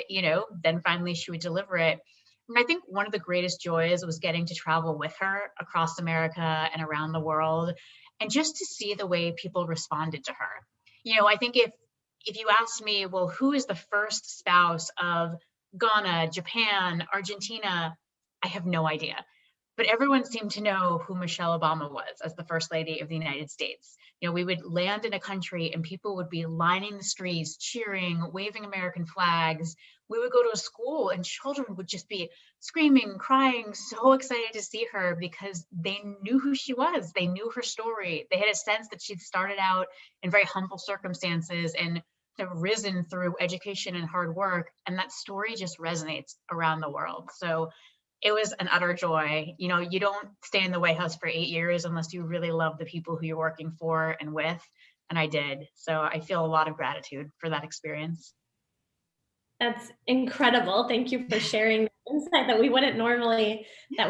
then finally she would deliver it. And I think one of the greatest joys was getting to travel with her across America and around the world, and just to see the way people responded to her. I think if you asked me, well, who is the first spouse of Ghana, Japan, Argentina, I have no idea. But everyone seemed to know who Michelle Obama was as the First Lady of the United States. We would land in a country and people would be lining the streets, cheering, waving American flags. We would go to a school and children would just be screaming, crying, so excited to see her because they knew who she was. They knew her story. They had a sense that she'd started out in very humble circumstances and have risen through education and hard work. And that story just resonates around the world. So it was an utter joy. You don't stay in the White House for 8 years unless you really love the people who you're working for and with, and I did. So I feel a lot of gratitude for that experience. That's incredible. Thank you for sharing the insight that we wouldn't normally get.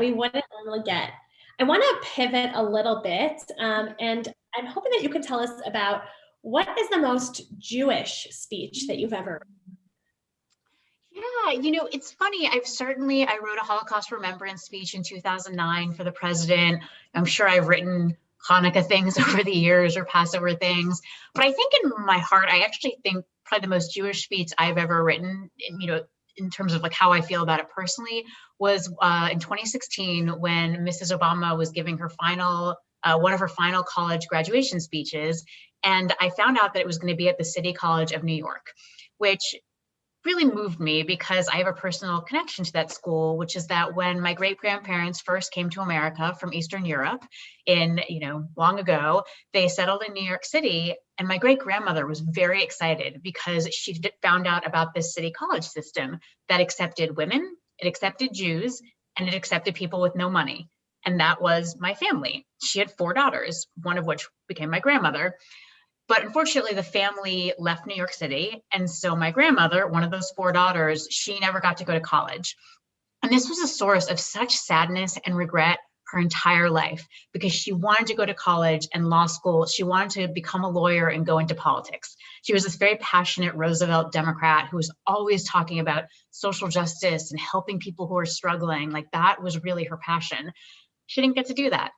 I want to pivot a little bit, and I'm hoping that you can tell us about what is the most Jewish speech that you've ever written? Yeah, it's funny. I wrote a Holocaust remembrance speech in 2009 for the president. I'm sure I've written Hanukkah things over the years or Passover things. But I think in my heart, I actually think probably the most Jewish speech I've ever written, in terms of like how I feel about it personally, was in 2016 when Mrs. Obama was giving her one of her final college graduation speeches. And I found out that it was going to be at the City College of New York, which really moved me because I have a personal connection to that school, which is that when my great-grandparents first came to America from Eastern Europe long ago, they settled in New York City. And my great-grandmother was very excited because she found out about this city college system that accepted women, it accepted Jews, and it accepted people with no money. And that was my family. She had 4 daughters, one of which became my grandmother. But unfortunately, the family left New York City. And so my grandmother, one of those 4 daughters, she never got to go to college. And this was a source of such sadness and regret her entire life because she wanted to go to college and law school. She wanted to become a lawyer and go into politics. She was this very passionate Roosevelt Democrat who was always talking about social justice and helping people who are struggling. Like that was really her passion. She didn't get to do that.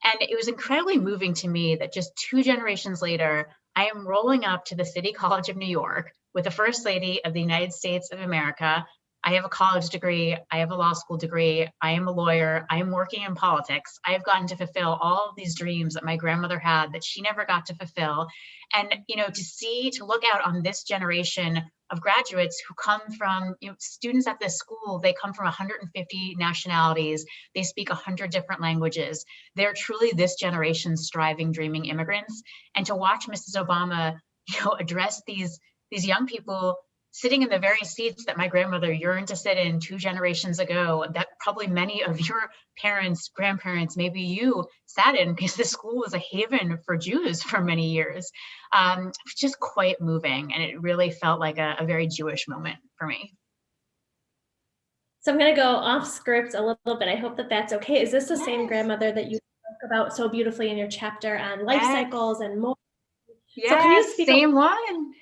And it was incredibly moving to me that just 2 generations later, I am rolling up to the City College of New York with the First Lady of the United States of America. I have a college degree. I have a law school degree. I am a lawyer. I am working in politics. I have gotten to fulfill all of these dreams that my grandmother had that she never got to fulfill. And, to look out on this generation of graduates who come from, students at this school, they come from 150 nationalities. They speak 100 different languages. They're truly this generation's striving, dreaming immigrants. And to watch Mrs. Obama, address these young people sitting in the very seats that my grandmother yearned to sit in 2 generations ago, that probably many of your parents, grandparents, maybe you sat in because the school was a haven for Jews for many years. It was just quite moving. And it really felt like a very Jewish moment for me. So I'm going to go off script a little bit. I hope that that's okay. Is this the same grandmother that you spoke about so beautifully in your chapter on life cycles and more? Yes, so can you speak same one.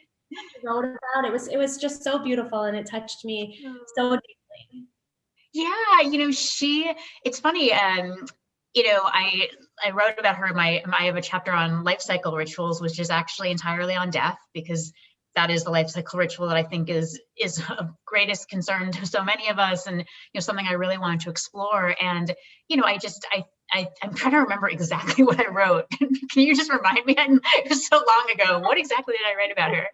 Wrote about it was just so beautiful and it touched me so deeply. Yeah, it's funny. I wrote about her. I have a chapter on life cycle rituals, which is actually entirely on death because that is the life cycle ritual that I think is of greatest concern to so many of us, and something I really wanted to explore. And I'm trying to remember exactly what I wrote. Can you just remind me? It was so long ago. What exactly did I write about her?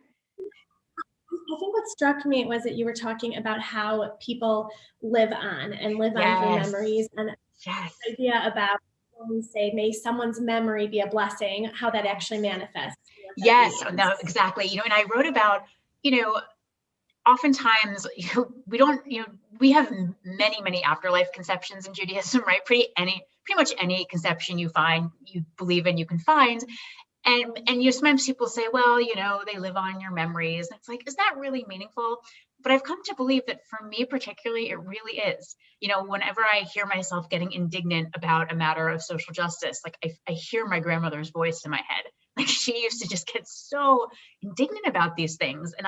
I think what struck me was that you were talking about how people live on through memories, and the idea about when we say, may someone's memory be a blessing, how that actually manifests. Yes, no, exactly. And I wrote about, oftentimes, we don't, we have many afterlife conceptions in Judaism, right? Pretty much any conception you believe in, you can find. And sometimes people say, well, they live on your memories. And it's like, is that really meaningful? But I've come to believe that for me particularly, it really is. Whenever I hear myself getting indignant about a matter of social justice, like I hear my grandmother's voice in my head. Like, she used to just get so indignant about these things. And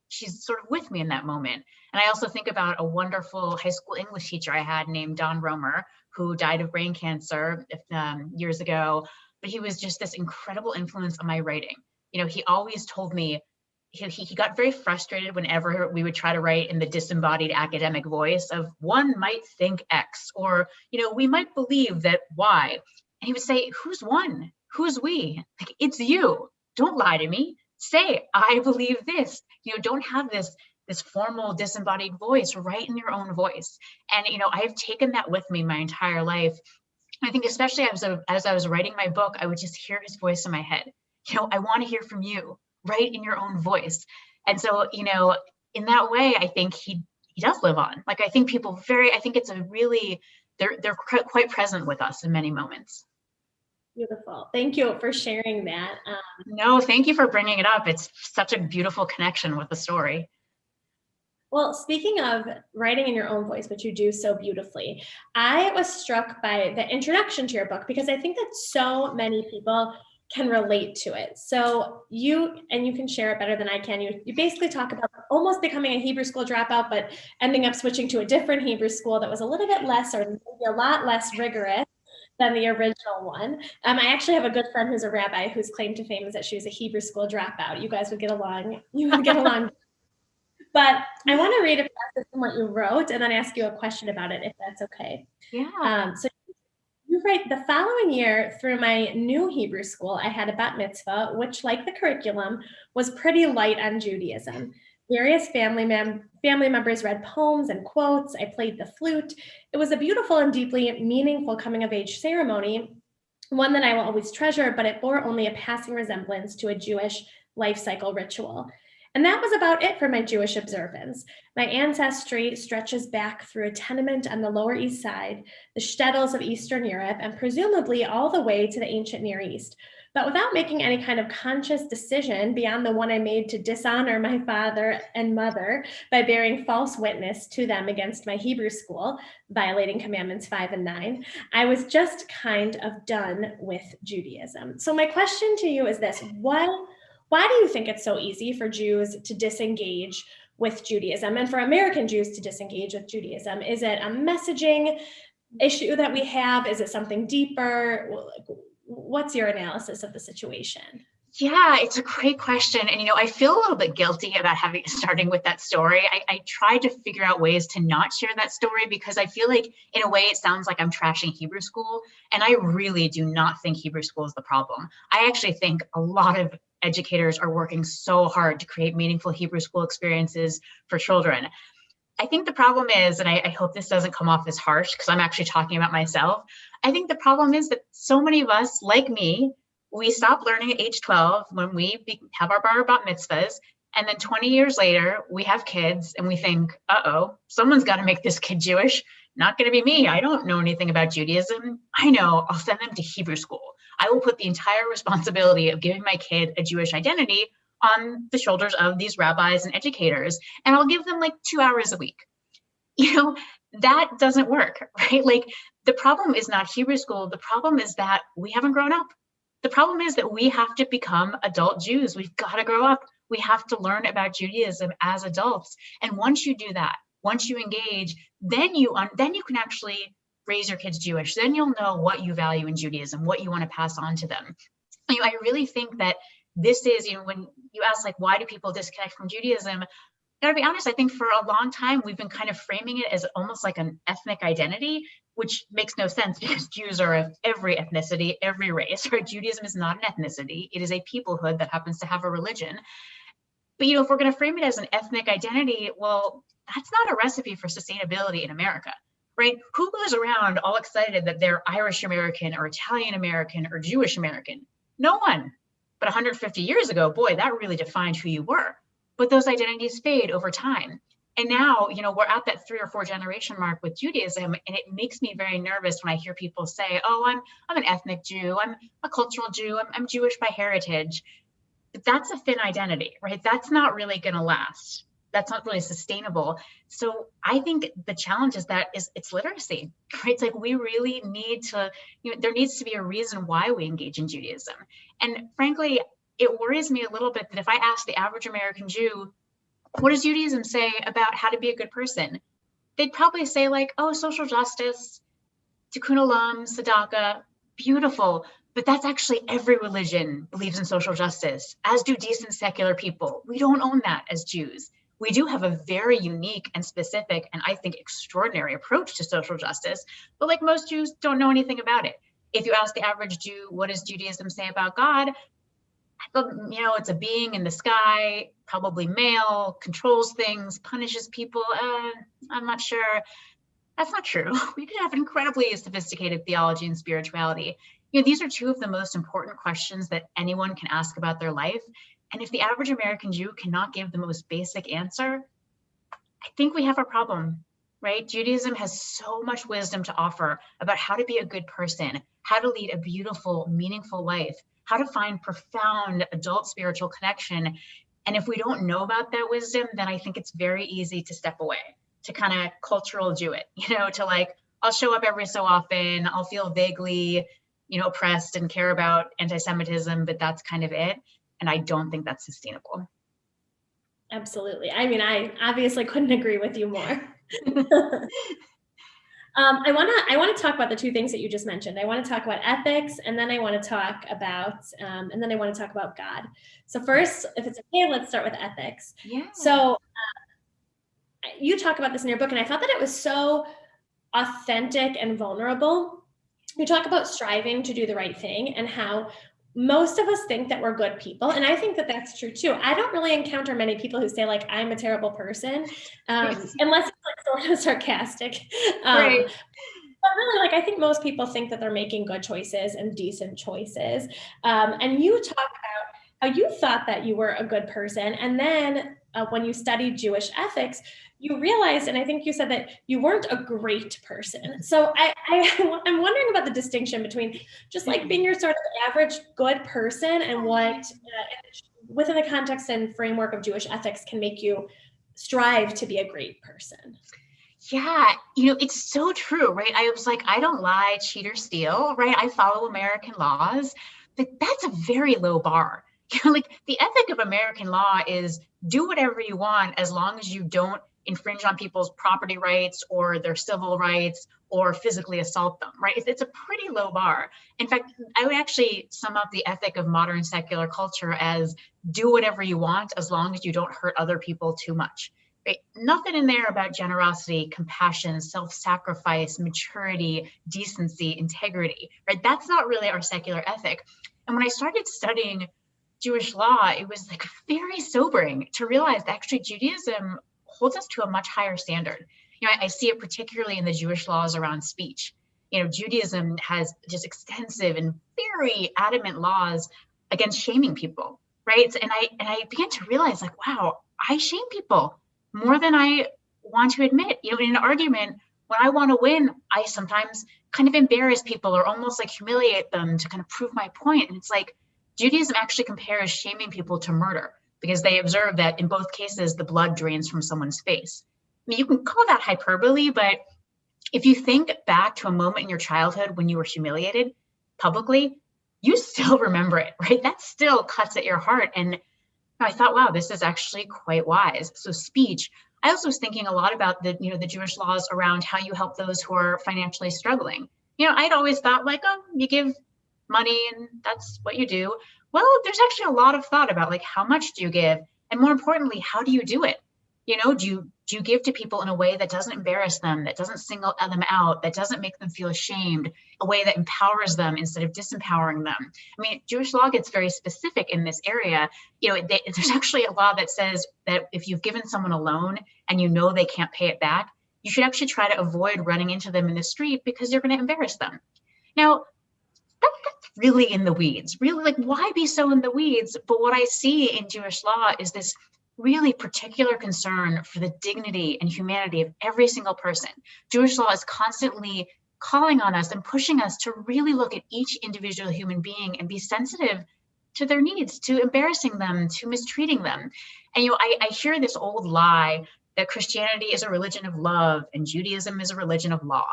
she's sort of with me in that moment. And I also think about a wonderful high school English teacher I had named Don Romer, who died of brain cancer years ago. But he was just this incredible influence on my writing. He always told me, he got very frustrated whenever we would try to write in the disembodied academic voice of one might think X, or, we might believe that Y. And he would say, who's one? Who's we? Like, it's you. Don't lie to me. Say, I believe this. Don't have this formal disembodied voice. Write in your own voice. And, I've taken that with me my entire life. I think especially as I was writing my book, I would just hear his voice in my head. I want to hear from you. Write in your own voice. And so, in that way, I think he does live on. Like, I think it's a really, they're quite present with us in many moments. Beautiful. Thank you for sharing that. No, thank you for bringing it up. It's such a beautiful connection with the story. Well, speaking of writing in your own voice, which you do so beautifully, I was struck by the introduction to your book because I think that so many people can relate to it. So you can share it better than I can. You basically talk about almost becoming a Hebrew school dropout, but ending up switching to a different Hebrew school that was a little bit less, or maybe a lot less rigorous than the original one. I actually have a good friend who's a rabbi whose claim to fame is that she was a Hebrew school dropout. You guys would get along. But I want to read a passage from what you wrote and then ask you a question about it, if that's okay. Yeah. So you write, the following year through my new Hebrew school, I had a bat mitzvah, which, like the curriculum, was pretty light on Judaism. Various family members read poems and quotes. I played the flute. It was a beautiful and deeply meaningful coming of age ceremony, one that I will always treasure, but it bore only a passing resemblance to a Jewish life cycle ritual. And that was about it for my Jewish observance. My ancestry stretches back through a tenement on the Lower East Side, the shtetls of Eastern Europe, and presumably all the way to the ancient Near East. But without making any kind of conscious decision beyond the one I made to dishonor my father and mother by bearing false witness to them against my Hebrew school, violating commandments 5 and 9, I was just kind of done with Judaism. So my question to you is this: why do you think it's so easy for Jews to disengage with Judaism, and for American Jews to disengage with Judaism? Is it a messaging issue that we have? Is it something deeper? What's your analysis of the situation? Yeah, it's a great question. And, I feel a little bit guilty about starting with that story. I tried to figure out ways to not share that story because I feel like, in a way, it sounds like I'm trashing Hebrew school. And I really do not think Hebrew school is the problem. I actually think a lot of educators are working so hard to create meaningful Hebrew school experiences for children. I think the problem is, and I hope this doesn't come off as harsh because I'm actually talking about myself. I think the problem is that so many of us, like me, we stop learning at age 12 when we have our bar bat mitzvahs. And then 20 years later, we have kids and we think, someone's got to make this kid Jewish. Not going to be me. I don't know anything about Judaism. I know, I'll send them to Hebrew school. I will put the entire responsibility of giving my kid a Jewish identity on the shoulders of these rabbis and educators, and I'll give them like 2 hours a week. That doesn't work, right? Like, the problem is not Hebrew school. The problem is that we haven't grown up. The problem is that we have to become adult Jews. We've got to grow up. We have to learn about Judaism as adults. And once you do that, once you engage, then you can actually raise your kids Jewish. Then you'll know what you value in Judaism, what you want to pass on to them. I really think that this is, when you ask, like, why do people disconnect from Judaism? I gotta be honest, I think for a long time, we've been kind of framing it as almost like an ethnic identity, which makes no sense because Jews are of every ethnicity, every race, right? Judaism is not an ethnicity. It is a peoplehood that happens to have a religion. But, if we're going to frame it as an ethnic identity, well, that's not a recipe for sustainability in America, right? Who goes around all excited that they're Irish American or Italian American or Jewish American? No one. But 150 years ago, boy, that really defined who you were. but those identities fade over time. And now, we're at that 3 or 4 generation mark with Judaism, and it makes me very nervous when I hear people say, oh, I'm an ethnic Jew, I'm a cultural Jew, I'm Jewish by heritage. But that's a thin identity, right? That's not really going to last. That's not really sustainable. So I think the challenge is it's literacy, right? It's like we really need to, there needs to be a reason why we engage in Judaism. And frankly, it worries me a little bit that if I ask the average American Jew, what does Judaism say about how to be a good person? They'd probably say like, oh, social justice, tikkun olam, tzedakah, beautiful. But that's actually every religion believes in social justice, as do decent secular people. We don't own that as Jews. We do have a very unique and specific, and I think extraordinary approach to social justice, but like most Jews don't know anything about it. If you ask the average Jew, what does Judaism say about God? It's a being in the sky, probably male, controls things, punishes people. I'm not sure. That's not true. We could have incredibly sophisticated theology and spirituality. These are two of the most important questions that anyone can ask about their life. And if the average American Jew cannot give the most basic answer, I think we have a problem, right? Judaism has so much wisdom to offer about how to be a good person, how to lead a beautiful, meaningful life, how to find profound adult spiritual connection. And if we don't know about that wisdom, then I think it's very easy to step away, to kind of cultural Jew it, to like, I'll show up every so often, I'll feel vaguely, oppressed and care about anti-Semitism, but that's kind of it. And I don't think that's sustainable. Absolutely. I mean, I obviously couldn't agree with you more. I want to talk about the two things that you just mentioned. I want to talk about ethics, and then I want to talk about God. So first, if it's okay, let's start with ethics. Yeah. So you talk about this in your book, and I thought that it was so authentic and vulnerable. You talk about striving to do the right thing and how most of us think that we're good people. And I think that that's true too. I don't really encounter many people who say like, I'm a terrible person, unless it's like sort of sarcastic. Right. But really, like, I think most people think that they're making good choices and decent choices. And you talk about how you thought that you were a good person. And then when you studied Jewish ethics, you realized, and I think you said that you weren't a great person. So I'm wondering about the distinction between just like being your sort of average good person and what within the context and framework of Jewish ethics can make you strive to be a great person. Yeah, it's so true, right? I was like, I don't lie, cheat, or steal, right? I follow American laws, but that's a very low bar. Like the ethic of American law is do whatever you want as long as you don't infringe on people's property rights or their civil rights or physically assault them, right? It's a pretty low bar. In fact, I would actually sum up the ethic of modern secular culture as do whatever you want as long as you don't hurt other people too much. Right? Nothing in there about generosity, compassion, self-sacrifice, maturity, decency, integrity, right? That's not really our secular ethic. And when I started studying Jewish law, it was like very sobering to realize that actually Judaism holds us to a much higher standard. I see it particularly in the Jewish laws around speech. Judaism has just extensive and very adamant laws against shaming people, right? And I began to realize like, wow, I shame people more than I want to admit. In an argument, when I want to win, I sometimes kind of embarrass people or almost like humiliate them to kind of prove my point. And it's like, Judaism actually compares shaming people to murder because they observe that in both cases, the blood drains from someone's face. I mean, you can call that hyperbole, but if you think back to a moment in your childhood when you were humiliated publicly, you still remember it, right? That still cuts at your heart. And I thought, wow, this is actually quite wise. So speech. I also was thinking a lot about the Jewish laws around how you help those who are financially struggling. I'd always thought like, oh, you give money and that's what you do. Well, there's actually a lot of thought about like, how much do you give? And more importantly, how do you do it? Do you give to people in a way that doesn't embarrass them, that doesn't single them out, that doesn't make them feel ashamed, a way that empowers them instead of disempowering them? I mean, Jewish law gets very specific in this area. There's actually a law that says that if you've given someone a loan and they can't pay it back, you should actually try to avoid running into them in the street because you're going to embarrass them. Now, that's really in the weeds, really, like, why be so in the weeds? But what I see in Jewish law is this really particular concern for the dignity and humanity of every single person. Jewish law is constantly calling on us and pushing us to really look at each individual human being and be sensitive to their needs, to embarrassing them, to mistreating them. And I hear this old lie that Christianity is a religion of love and Judaism is a religion of law.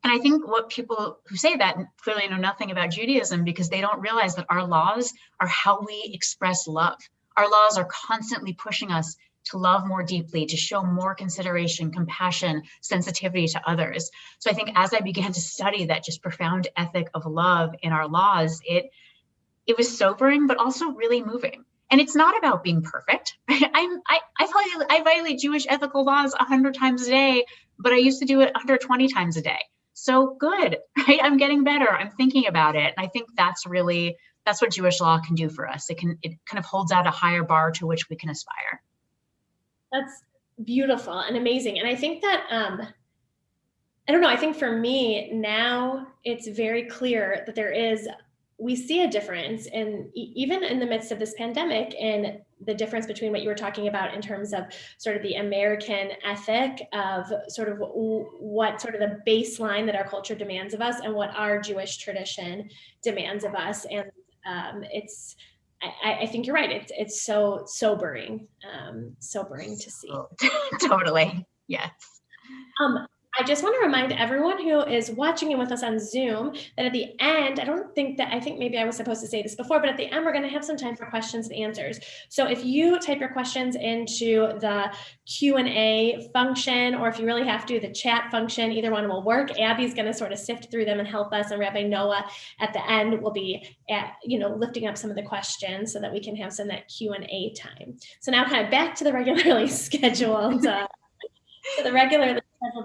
And I think what people who say that clearly know nothing about Judaism, because they don't realize that our laws are how we express love. Our laws are constantly pushing us to love more deeply, to show more consideration, compassion, sensitivity to others. So I think as I began to study that just profound ethic of love in our laws, it was sobering, but also really moving. And it's not about being perfect. I violate Jewish ethical laws 100 times a day, but I used to do it 120 times a day. So good, right? I'm getting better. I'm thinking about it. And I think that's what Jewish law can do for us. It kind of holds out a higher bar to which we can aspire. That's beautiful and amazing. And I think that, I don't know, I think for me now it's very clear that we see a difference even in the midst of this pandemic, in the difference between what you were talking about in terms of sort of the American ethic of sort of what sort of the baseline that our culture demands of us and what our Jewish tradition demands of us. And I think you're right. It's so sobering to see. Totally. Yes. I just want to remind everyone who is watching in with us on Zoom that at the end, I think maybe I was supposed to say this before, but at the end, we're going to have some time for questions and answers. So if you type your questions into the Q&A function, or if you really have to, the chat function, either one will work. Abby's going to sort of sift through them and help us. And Rabbi Noah at the end will be lifting up some of the questions so that we can have some of that Q&A time. So now kind of back to the regularly scheduled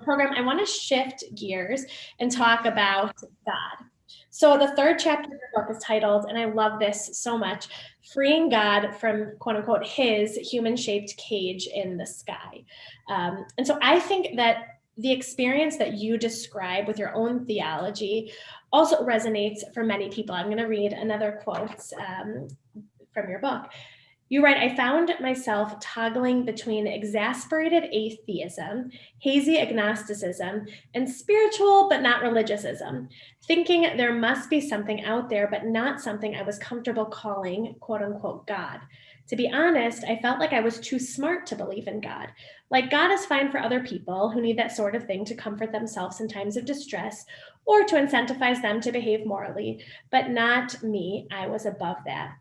program. I want to shift gears and talk about God. So the third chapter of the book is titled, and I love this so much, Freeing God from, quote unquote, his human-shaped cage in the sky. And so I think that the experience that you describe with your own theology also resonates for many people. I'm going to read another quote from your book. You write, I found myself toggling between exasperated atheism, hazy agnosticism, and spiritual but not religiousism, thinking there must be something out there, but not something I was comfortable calling, quote unquote, God. To be honest, I felt like I was too smart to believe in God. Like God is fine for other people who need that sort of thing to comfort themselves in times of distress or to incentivize them to behave morally, but not me. I was above that.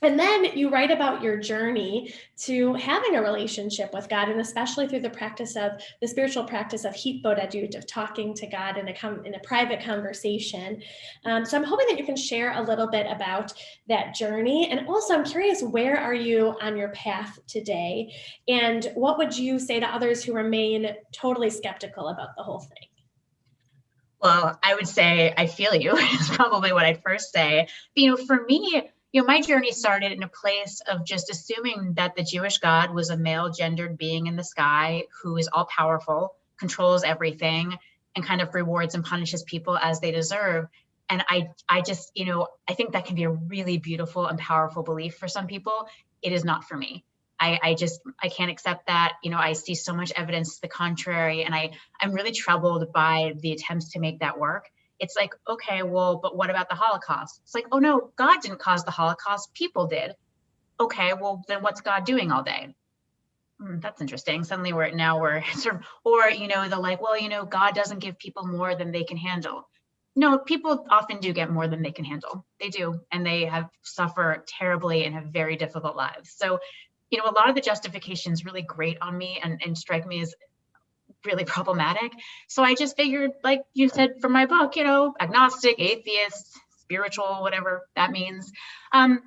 And then you write about your journey to having a relationship with God, and especially through the spiritual practice of hitbodedut, of talking to God in a private conversation. So I'm hoping that you can share a little bit about that journey. And also I'm curious, where are you on your path today? And what would you say to others who remain totally skeptical about the whole thing? Well, I would say I feel you is probably what I'd first say. For me, my journey started in a place of just assuming that the Jewish God was a male gendered being in the sky who is all powerful, controls everything, and kind of rewards and punishes people as they deserve. And I just, I think that can be a really beautiful and powerful belief for some people. It is not for me. I can't accept that. I see so much evidence to the contrary, and I'm really troubled by the attempts to make that work. It's like, okay, well, but what about the Holocaust? It's like, oh no, God didn't cause the Holocaust, people did. Okay, well, then what's God doing all day? That's interesting. Suddenly we're sort of, or, they're like, well, God doesn't give people more than they can handle. No, people often do get more than they can handle. They do, and they suffer terribly and have very difficult lives. So, a lot of the justifications really grate on me and strike me as really problematic. So I just figured, like you said from my book, agnostic, atheist, spiritual, whatever that means. But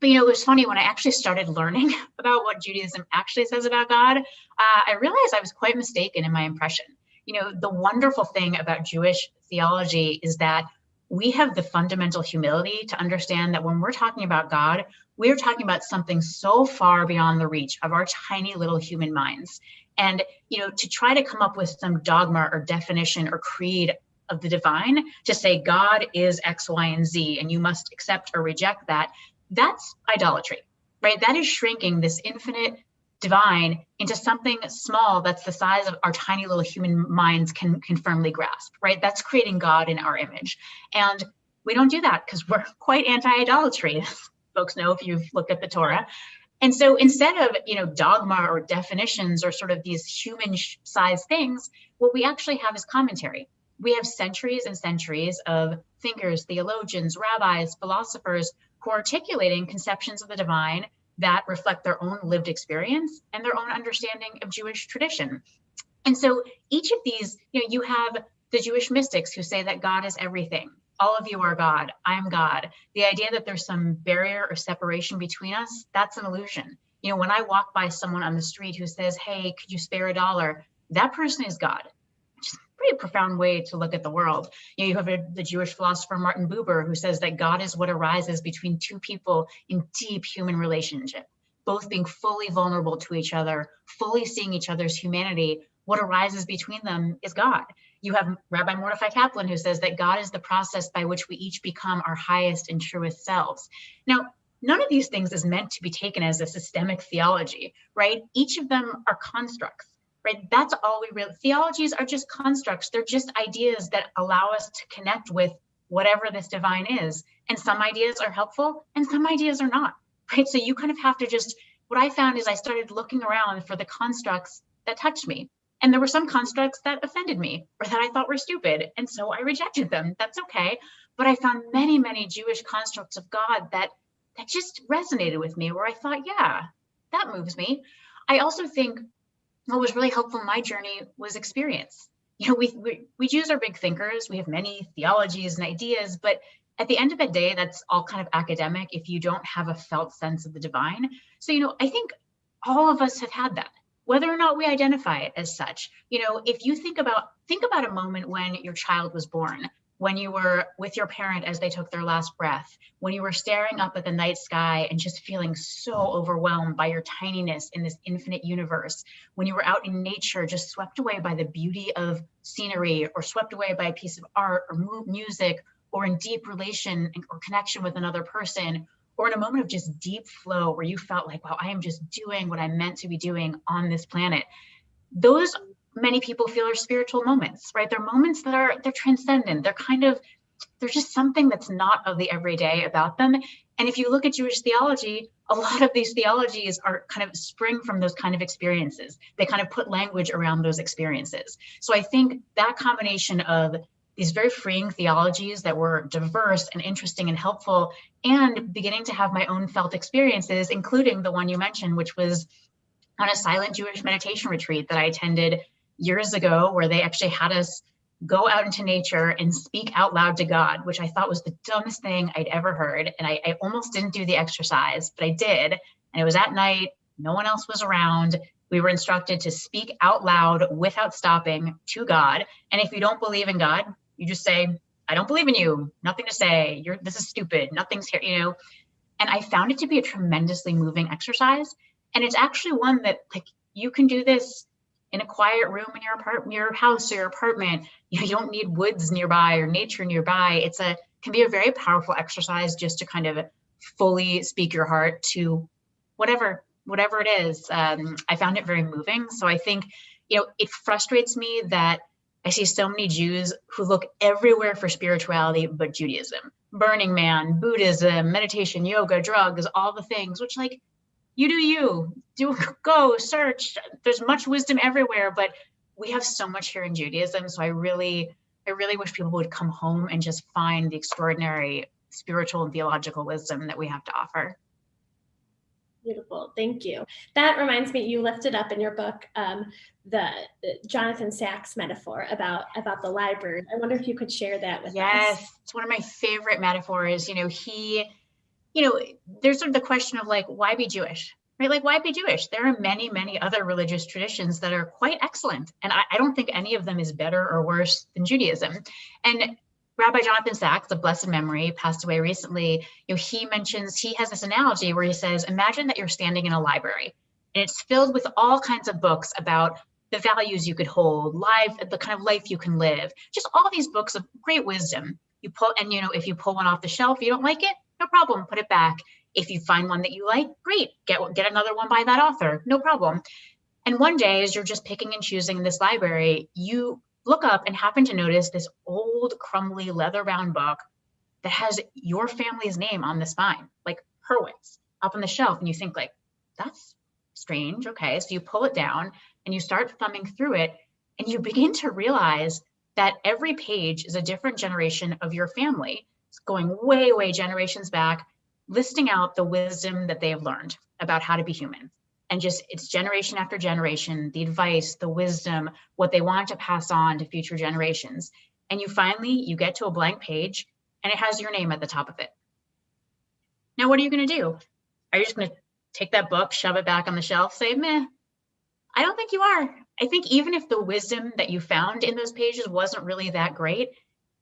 it was funny when I actually started learning about what Judaism actually says about God, I realized I was quite mistaken in my impression. The wonderful thing about Jewish theology is that we have the fundamental humility to understand that when we're talking about God, we're talking about something so far beyond the reach of our tiny little human minds. And, to try to come up with some dogma or definition or creed of the divine to say God is X, Y, and Z, and you must accept or reject that, that's idolatry. right? That is shrinking this infinite divine into something small that's the size of our tiny little human minds can firmly grasp, right? That's creating God in our image. And we don't do that because we're quite anti-idolatry, as folks know if you've looked at the Torah. And so instead of, dogma or definitions or sort of these human-sized things, what we actually have is commentary. We have centuries and centuries of thinkers, theologians, rabbis, philosophers who are articulating conceptions of the divine that reflect their own lived experience and their own understanding of Jewish tradition. And so each of these, you have the Jewish mystics who say that God is everything. All of you are God, I'm God. The idea that there's some barrier or separation between us, that's an illusion. When I walk by someone on the street who says, hey, could you spare $1? That person is God. Pretty profound way to look at the world. You have the Jewish philosopher Martin Buber, who says that God is what arises between two people in deep human relationship, both being fully vulnerable to each other, fully seeing each other's humanity. What arises between them is God. You have Rabbi Mordecai Kaplan, who says that God is the process by which we each become our highest and truest selves. Now, none of these things is meant to be taken as a systemic theology, right? Each of them are constructs. Right? That's all we really, theologies are just constructs. They're just ideas that allow us to connect with whatever this divine is. And some ideas are helpful and some ideas are not, right? So you kind of have to what I found is I started looking around for the constructs that touched me. And there were some constructs that offended me or that I thought were stupid. And so I rejected them. That's okay. But I found many, many Jewish constructs of God that just resonated with me, where I thought, yeah, that moves me. I also think what was really helpful in my journey was experience. We Jews are big thinkers. We have many theologies and ideas, but at the end of the day, that's all kind of academic if you don't have a felt sense of the divine. So, I think all of us have had that, whether or not we identify it as such. If you think about a moment when your child was born, when you were with your parent as they took their last breath, when you were staring up at the night sky and just feeling so overwhelmed by your tininess in this infinite universe, when you were out in nature, just swept away by the beauty of scenery or swept away by a piece of art or music, or in deep relation or connection with another person, or in a moment of just deep flow where you felt like, wow, I am just doing what I'm meant to be doing on this planet. Those many people feel are spiritual moments, right? They're moments they're transcendent. There's just something that's not of the everyday about them. And if you look at Jewish theology, a lot of these theologies are kind of spring from those kind of experiences. They kind of put language around those experiences. So I think that combination of these very freeing theologies that were diverse and interesting and helpful, and beginning to have my own felt experiences, including the one you mentioned, which was on a silent Jewish meditation retreat that I attended years ago, where they actually had us go out into nature and speak out loud to God, which I thought was the dumbest thing I'd ever heard. And I almost didn't do the exercise, but I did. And it was at night, no one else was around. We were instructed to speak out loud without stopping to God. And if you don't believe in God, you just say, I don't believe in you, nothing to say, this is stupid, nothing's here, And I found it to be a tremendously moving exercise. And it's actually one that you can do this in a quiet room in your house or your apartment. You don't need woods nearby or nature nearby. It can be a very powerful exercise just to kind of fully speak your heart to whatever it is. I found it very moving. So I think, it frustrates me that I see so many Jews who look everywhere for spirituality but Judaism, Burning Man, Buddhism, meditation, yoga, drugs, all the things, which you go search. There's much wisdom everywhere, but we have so much here in Judaism. So I really wish people would come home and just find the extraordinary spiritual and theological wisdom that we have to offer. Beautiful. Thank you. That reminds me, you lifted up in your book the Jonathan Sacks metaphor about the library. I wonder if you could share that with us. Yes, it's one of my favorite metaphors. There's sort of the question of why be Jewish, right? Why be Jewish? There are many, many other religious traditions that are quite excellent. And I don't think any of them is better or worse than Judaism. And Rabbi Jonathan Sacks, of blessed memory, passed away recently. He has this analogy where he says, imagine that you're standing in a library and it's filled with all kinds of books about the values you could hold, the kind of life you can live, just all these books of great wisdom. If you pull one off the shelf, you don't like it, no problem, put it back. If you find one that you like, great, get another one by that author, no problem. And one day, as you're just picking and choosing in this library, you look up and happen to notice this old, crumbly, leather-bound book that has your family's name on the spine, like Hurwitz, up on the shelf. And you think like, that's strange. Okay, so you pull it down and you start thumbing through it, and you begin to realize that every page is a different generation of your family. It's going way, way generations back, listing out the wisdom that they have learned about how to be human. And just it's generation after generation, the advice, the wisdom, what they want to pass on to future generations. And you get to a blank page and it has your name at the top of it. Now, what are you going to do? Are you just going to take that book, shove it back on the shelf, say, meh? I don't think you are. I think even if the wisdom that you found in those pages wasn't really that great,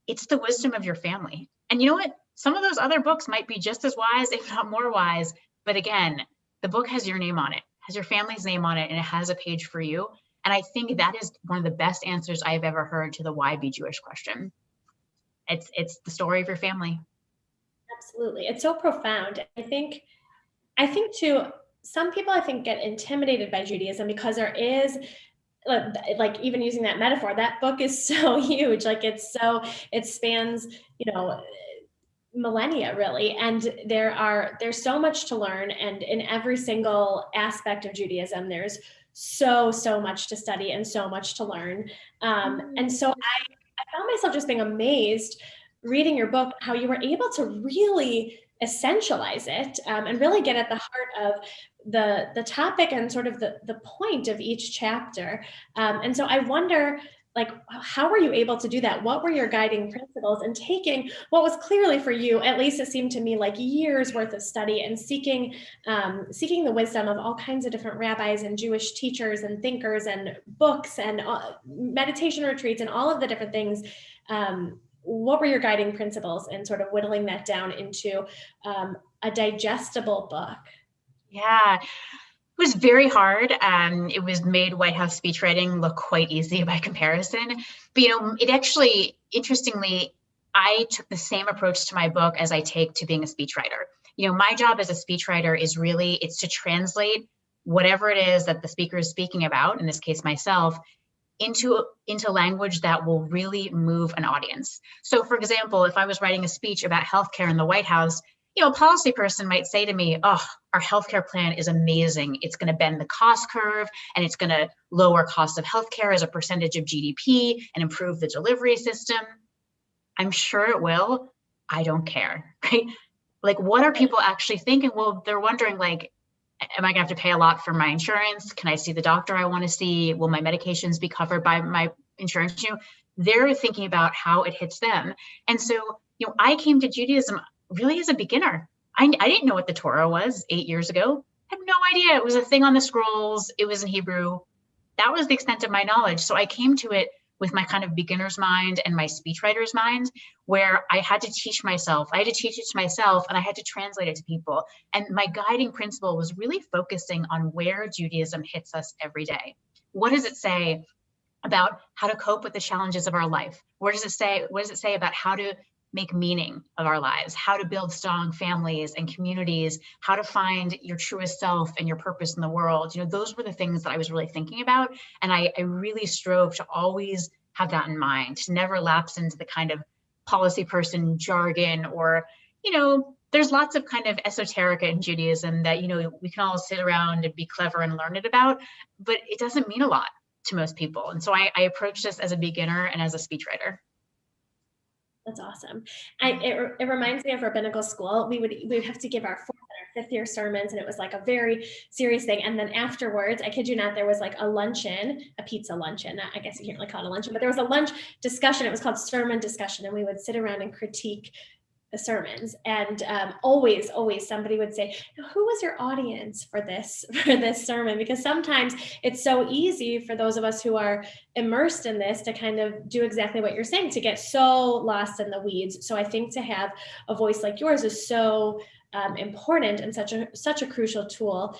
it's the wisdom of your family. And you know what? Some of those other books might be just as wise, if not more wise. But again, the book has your name on it, has your family's name on it, and it has a page for you. And I think that is one of the best answers I've ever heard to the why be Jewish question. It's the story of your family. Absolutely. It's so profound. I think too, some people I think get intimidated by Judaism because there is, like even using that metaphor, that book is so huge. Like it spans, millennia really. And there's so much to learn. And in every single aspect of Judaism, there's so much to study and so much to learn. And so I found myself just being amazed reading your book, how you were able to really essentialize it and really get at the heart of the topic and sort of the point of each chapter. And so I wonder, like, how were you able to do that? What were your guiding principles in taking what was clearly for you, at least it seemed to me like years worth of study and seeking the wisdom of all kinds of different rabbis and Jewish teachers and thinkers and books and meditation retreats and all of the different things. What were your guiding principles in sort of whittling that down into a digestible book? Yeah, it was very hard. It was made White House speechwriting look quite easy by comparison. But, it actually, interestingly, I took the same approach to my book as I take to being a speechwriter. My job as a speechwriter it's to translate whatever it is that the speaker is speaking about, in this case, myself, into language that will really move an audience. So for example, if I was writing a speech about healthcare in the White House, a policy person might say to me, oh, our healthcare plan is amazing. It's going to bend the cost curve and it's going to lower cost of healthcare as a percentage of GDP and improve the delivery system. I'm sure it will. I don't care, right? Like, what are people actually thinking? Well, they're wondering, like, am I gonna have to pay a lot for my insurance? Can I see the doctor I want to see? Will my medications be covered by my insurance? They're thinking about how it hits them. And so, I came to Judaism really as a beginner. I didn't know what the Torah was 8 years ago. I had no idea. It was a thing on the scrolls. It was in Hebrew. That was the extent of my knowledge. So I came to it with my kind of beginner's mind and my speechwriter's mind, where I had to teach myself. I had to teach it to myself and I had to translate it to people. And my guiding principle was really focusing on where Judaism hits us every day. What does it say about how to cope with the challenges of our life? What does it say about how to make meaning of our lives, how to build strong families and communities, how to find your truest self and your purpose in the world? Those were the things that I was really thinking about. And I really strove to always have that in mind, to never lapse into the kind of policy person jargon or, there's lots of kind of esoterica in Judaism that, we can all sit around and be clever and learn it about, but it doesn't mean a lot to most people. And so I approach this as a beginner and as a speechwriter. That's awesome. It reminds me of rabbinical school. We would have to give our 4th and our 5th year sermons, and it was like a very serious thing. And then afterwards, I kid you not, there was like a luncheon, a pizza luncheon. I guess you can't really call it a luncheon, but there was a lunch discussion. It was called sermon discussion, and we would sit around and critique the sermons. And always somebody would say, who was your audience for this sermon? Because sometimes it's so easy for those of us who are immersed in this to kind of do exactly what you're saying, to get so lost in the weeds. So I think to have a voice like yours is so important and such a crucial tool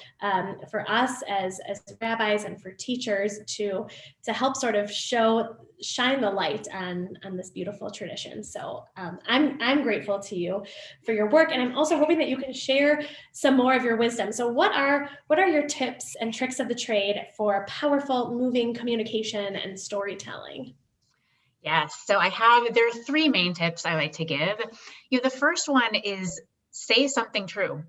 for us as rabbis and for teachers to help sort of shine the light on this beautiful tradition. So I'm grateful to you for your work, and I'm also hoping that you can share some more of your wisdom. So what are your tips and tricks of the trade for powerful, moving communication and storytelling? Yes, so there are three main tips I like to give. The first one is say something true.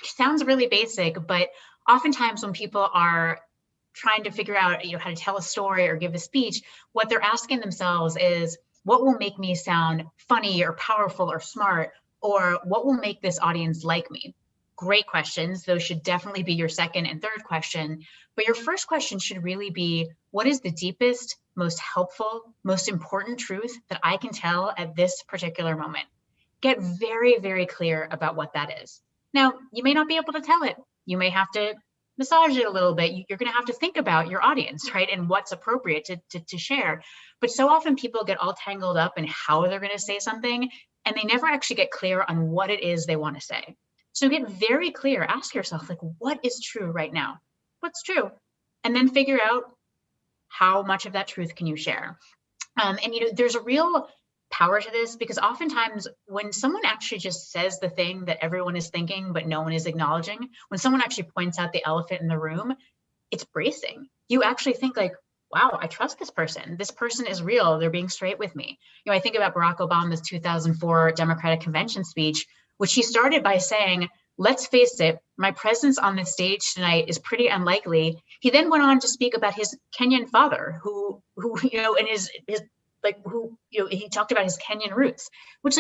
Sounds really basic, but oftentimes when people are trying to figure out how to tell a story or give a speech, what they're asking themselves is, what will make me sound funny or powerful or smart, or what will make this audience like me? Great questions. Those should definitely be your second and third question. But your first question should really be, what is the deepest, most helpful, most important truth that I can tell at this particular moment? Get very, very clear about what that is. Now, you may not be able to tell it. You may have to massage it a little bit. You're going to have to think about your audience, right? And what's appropriate to share. But so often people get all tangled up in how they're going to say something, and they never actually get clear on what it is they want to say. So get very clear. Ask yourself, like, what is true right now? What's true? And then figure out how much of that truth can you share. And there's a real power to this, because oftentimes when someone actually just says the thing that everyone is thinking but no one is acknowledging, when someone actually points out the elephant in the room, it's bracing. You actually think like, wow, I trust this person. This person is real. They're being straight with me. I think about Barack Obama's 2004 Democratic Convention speech, which he started by saying, let's face it, my presence on this stage tonight is pretty unlikely. He then went on to speak about his Kenyan father, who and his he talked about his Kenyan roots, which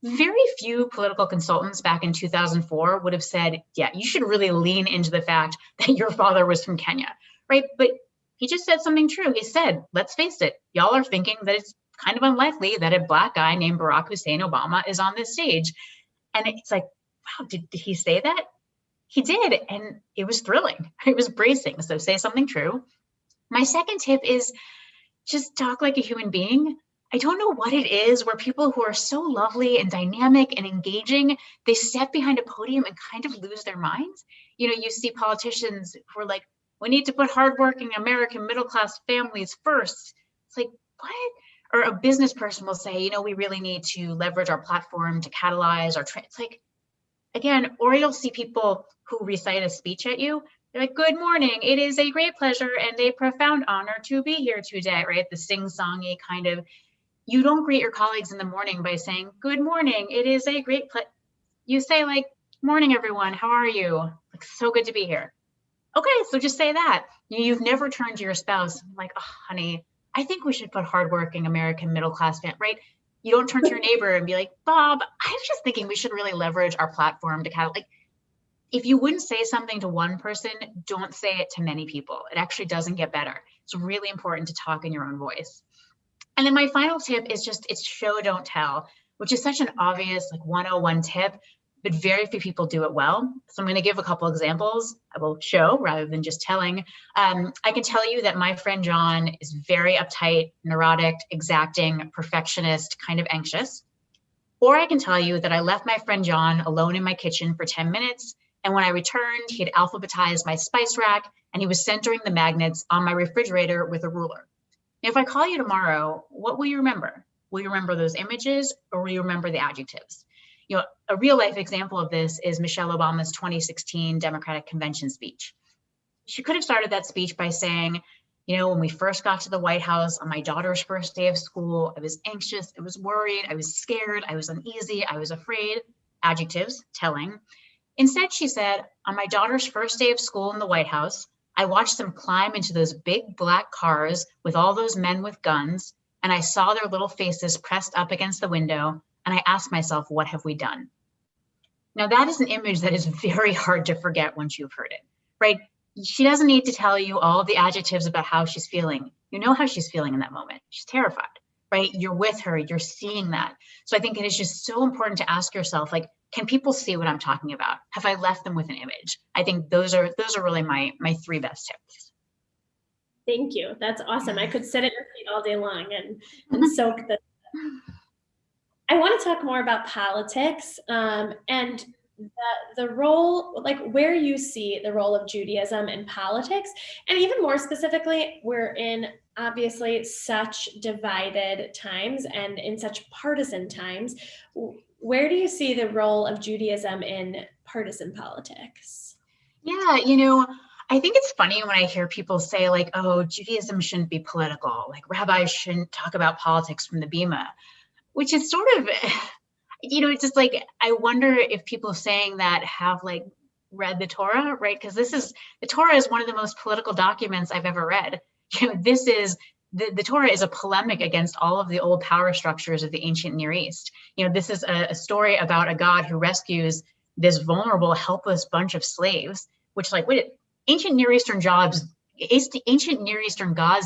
very few political consultants back in 2004 would have said, yeah, you should really lean into the fact that your father was from Kenya, right? But he just said something true. He said, let's face it, y'all are thinking that it's kind of unlikely that a Black guy named Barack Hussein Obama is on this stage. And it's like, wow, did he say that? He did, and it was thrilling. It was bracing. So say something true. My second tip is just talk like a human being. I don't know what it is where people who are so lovely and dynamic and engaging, they step behind a podium and kind of lose their minds. You see politicians who are like, we need to put hardworking American middle-class families first. It's like, what? Or a business person will say, we really need to leverage our platform to catalyze our it's like, again, or you'll see people who recite a speech at you. They're like, good morning. It is a great pleasure and a profound honor to be here today, right? The sing-songy kind of, you don't greet your colleagues in the morning by saying, good morning. It is a great pleasure. You say morning, everyone. How are you? So good to be here. Okay, so just say that. You've never turned to your spouse like, oh, honey, I think we should put hardworking American middle-class family, right? You don't turn to your neighbor and be like, Bob, I was just thinking we should really leverage our platform to kind of if you wouldn't say something to one person, don't say it to many people. It actually doesn't get better. It's really important to talk in your own voice. And then my final tip is it's show, don't tell, which is such an obvious 101 tip, but very few people do it well. So I'm going to give a couple examples. I will show rather than just telling. I can tell you that my friend John is very uptight, neurotic, exacting, perfectionist, kind of anxious. Or I can tell you that I left my friend John alone in my kitchen for 10 minutes. And when I returned, he had alphabetized my spice rack and he was centering the magnets on my refrigerator with a ruler. If I call you tomorrow, what will you remember? Will you remember those images or will you remember the adjectives? A real life example of this is Michelle Obama's 2016 Democratic Convention speech. She could have started that speech by saying, when we first got to the White House on my daughter's first day of school, I was anxious, I was worried, I was scared, I was uneasy, I was afraid. Adjectives, telling. Instead, she said, on my daughter's first day of school in the White House, I watched them climb into those big black cars with all those men with guns, and I saw their little faces pressed up against the window, and I asked myself, what have we done? Now, that is an image that is very hard to forget once you've heard it, right? She doesn't need to tell you all of the adjectives about how she's feeling. You know how she's feeling in that moment. She's terrified, right? You're with her, you're seeing that. So I think it is just so important to ask yourself, can people see what I'm talking about? Have I left them with an image? I think those are really my three best tips. Thank you. That's awesome. I could sit at your feet all day long and soak this. I want to talk more about politics. And the role, like where you see the role of Judaism in politics, and even more specifically, we're in obviously such divided times and in such partisan times. Where do you see the role of Judaism in partisan politics? Yeah, I think it's funny when I hear people say like, oh, Judaism shouldn't be political, like rabbis shouldn't talk about politics from the bima, which is sort of, it's just like, I wonder if people saying that have like read the Torah, right? Because the Torah is one of the most political documents I've ever read. This is, the Torah is a polemic against all of the old power structures of the ancient Near East. This is a story about a God who rescues this vulnerable, helpless bunch of slaves, which like, wait, ancient Near Eastern gods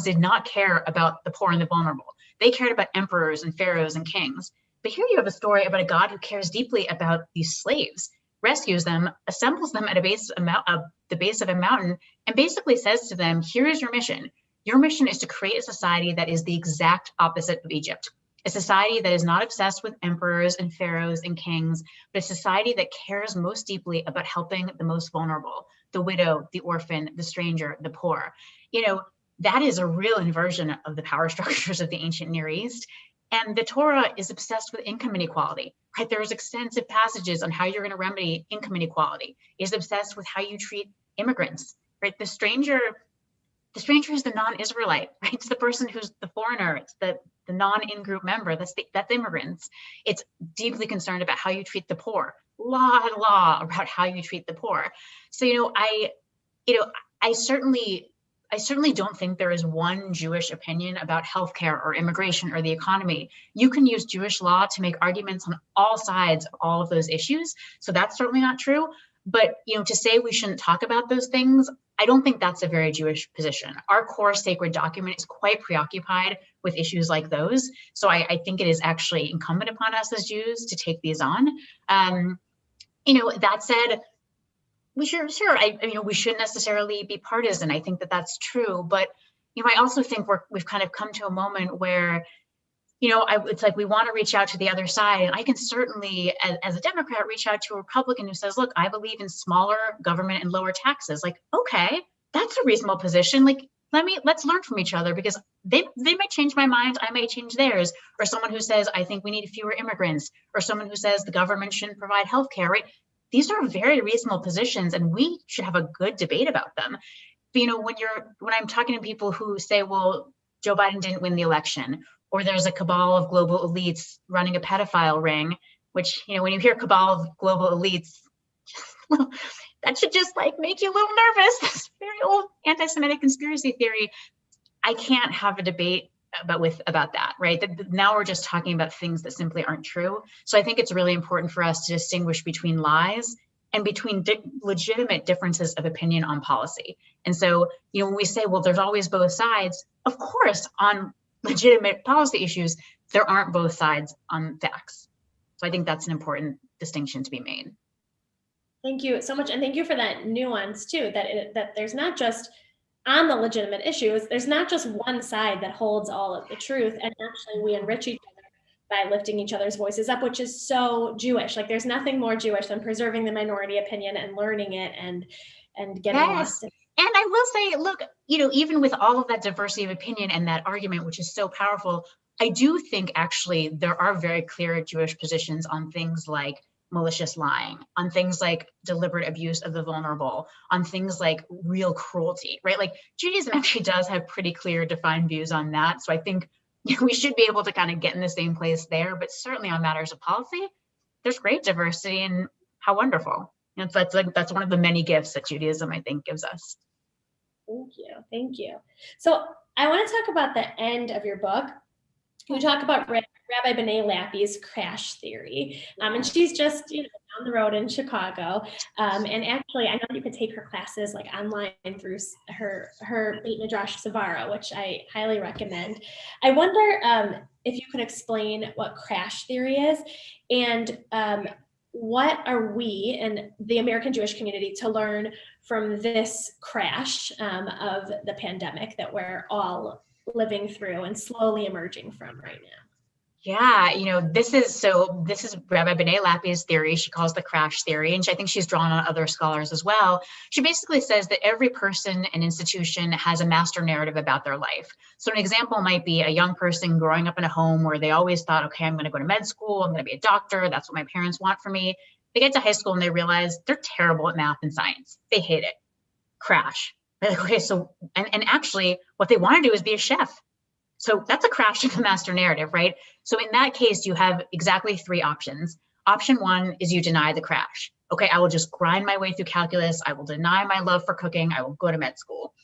did not care about the poor and the vulnerable. They cared about emperors and pharaohs and kings. But here you have a story about a God who cares deeply about these slaves, rescues them, assembles them at the base of a mountain, and basically says to them, here is your mission. Your mission is to create a society that is the exact opposite of Egypt. A society that is not obsessed with emperors and pharaohs and kings, but a society that cares most deeply about helping the most vulnerable, the widow, the orphan, the stranger, the poor. That is a real inversion of the power structures of the ancient Near East. And the Torah is obsessed with income inequality, right? There's extensive passages on how you're going to remedy income inequality. It's obsessed with how you treat immigrants, right? The stranger is the non-Israelite, right? It's the person who's the foreigner. It's the non-in-group member. That's immigrants. It's deeply concerned about how you treat the poor. Law about how you treat the poor. So I certainly don't think there is one Jewish opinion about healthcare or immigration or the economy. You can use Jewish law to make arguments on all sides of all of those issues. So that's certainly not true. But to say we shouldn't talk about those things, I don't think that's a very Jewish position. Our core sacred document is quite preoccupied with issues like those. So I think it is actually incumbent upon us as Jews to take these on. That said, we shouldn't necessarily be partisan. I think that that's true. But I also think we've kind of come to a moment where it's like we want to reach out to the other side. And I can certainly, as a Democrat, reach out to a Republican who says, look, I believe in smaller government and lower taxes. Like, okay, that's a reasonable position. Like, let's learn from each other, because they might change my mind, I may change theirs. Or someone who says, I think we need fewer immigrants. Or someone who says the government shouldn't provide healthcare, right? These are very reasonable positions, and we should have a good debate about them. But when I'm talking to people who say, well, Joe Biden didn't win the election, or there's a cabal of global elites running a pedophile ring, which, when you hear cabal of global elites, that should just like make you a little nervous. This very old anti-Semitic conspiracy theory. I can't have a debate about that, right? Now we're just talking about things that simply aren't true. So I think it's really important for us to distinguish between lies and between legitimate differences of opinion on policy. And so, when we say, well, there's always both sides, of course, on legitimate policy issues, there aren't both sides on facts. So I think that's an important distinction to be made. Thank you so much. And thank you for that nuance too, that there's not just on the legitimate issues, there's not just one side that holds all of the truth. And actually we enrich each other by lifting each other's voices up, which is so Jewish. Like there's nothing more Jewish than preserving the minority opinion and learning it and getting lost. And I will say, look, even with all of that diversity of opinion and that argument, which is so powerful, I do think actually there are very clear Jewish positions on things like malicious lying, on things like deliberate abuse of the vulnerable, on things like real cruelty, right? Like Judaism actually does have pretty clear defined views on that. So I think we should be able to kind of get in the same place there, but certainly on matters of policy, there's great diversity, and how wonderful. That's one of the many gifts that Judaism, I think, gives us. Thank you. So I want to talk about the end of your book. You talk about Rabbi B'nai Lappy's crash theory, and she's just down the road in Chicago. And actually, I know you could take her classes like online through her Beit Midrash Savara, which I highly recommend. I wonder if you could explain what crash theory is, and what are we in the American Jewish community to learn from this crash of the pandemic that we're all living through and slowly emerging from right now? Yeah, this is Rabbi B'nai Lappi's theory. She calls the crash theory, and I think she's drawn on other scholars as well. She basically says that every person and institution has a master narrative about their life. So an example might be a young person growing up in a home where they always thought, okay, I'm going to go to med school, I'm going to be a doctor, that's what my parents want for me. They get to high school and they realize they're terrible at math and science. They hate it. Crash. They're like, okay, so, and actually what they want to do is be a chef. So that's a crash in the master narrative, right? So in that case, you have exactly 3 options. Option 1 is you deny the crash. Okay, I will just grind my way through calculus. I will deny my love for cooking. I will go to med school.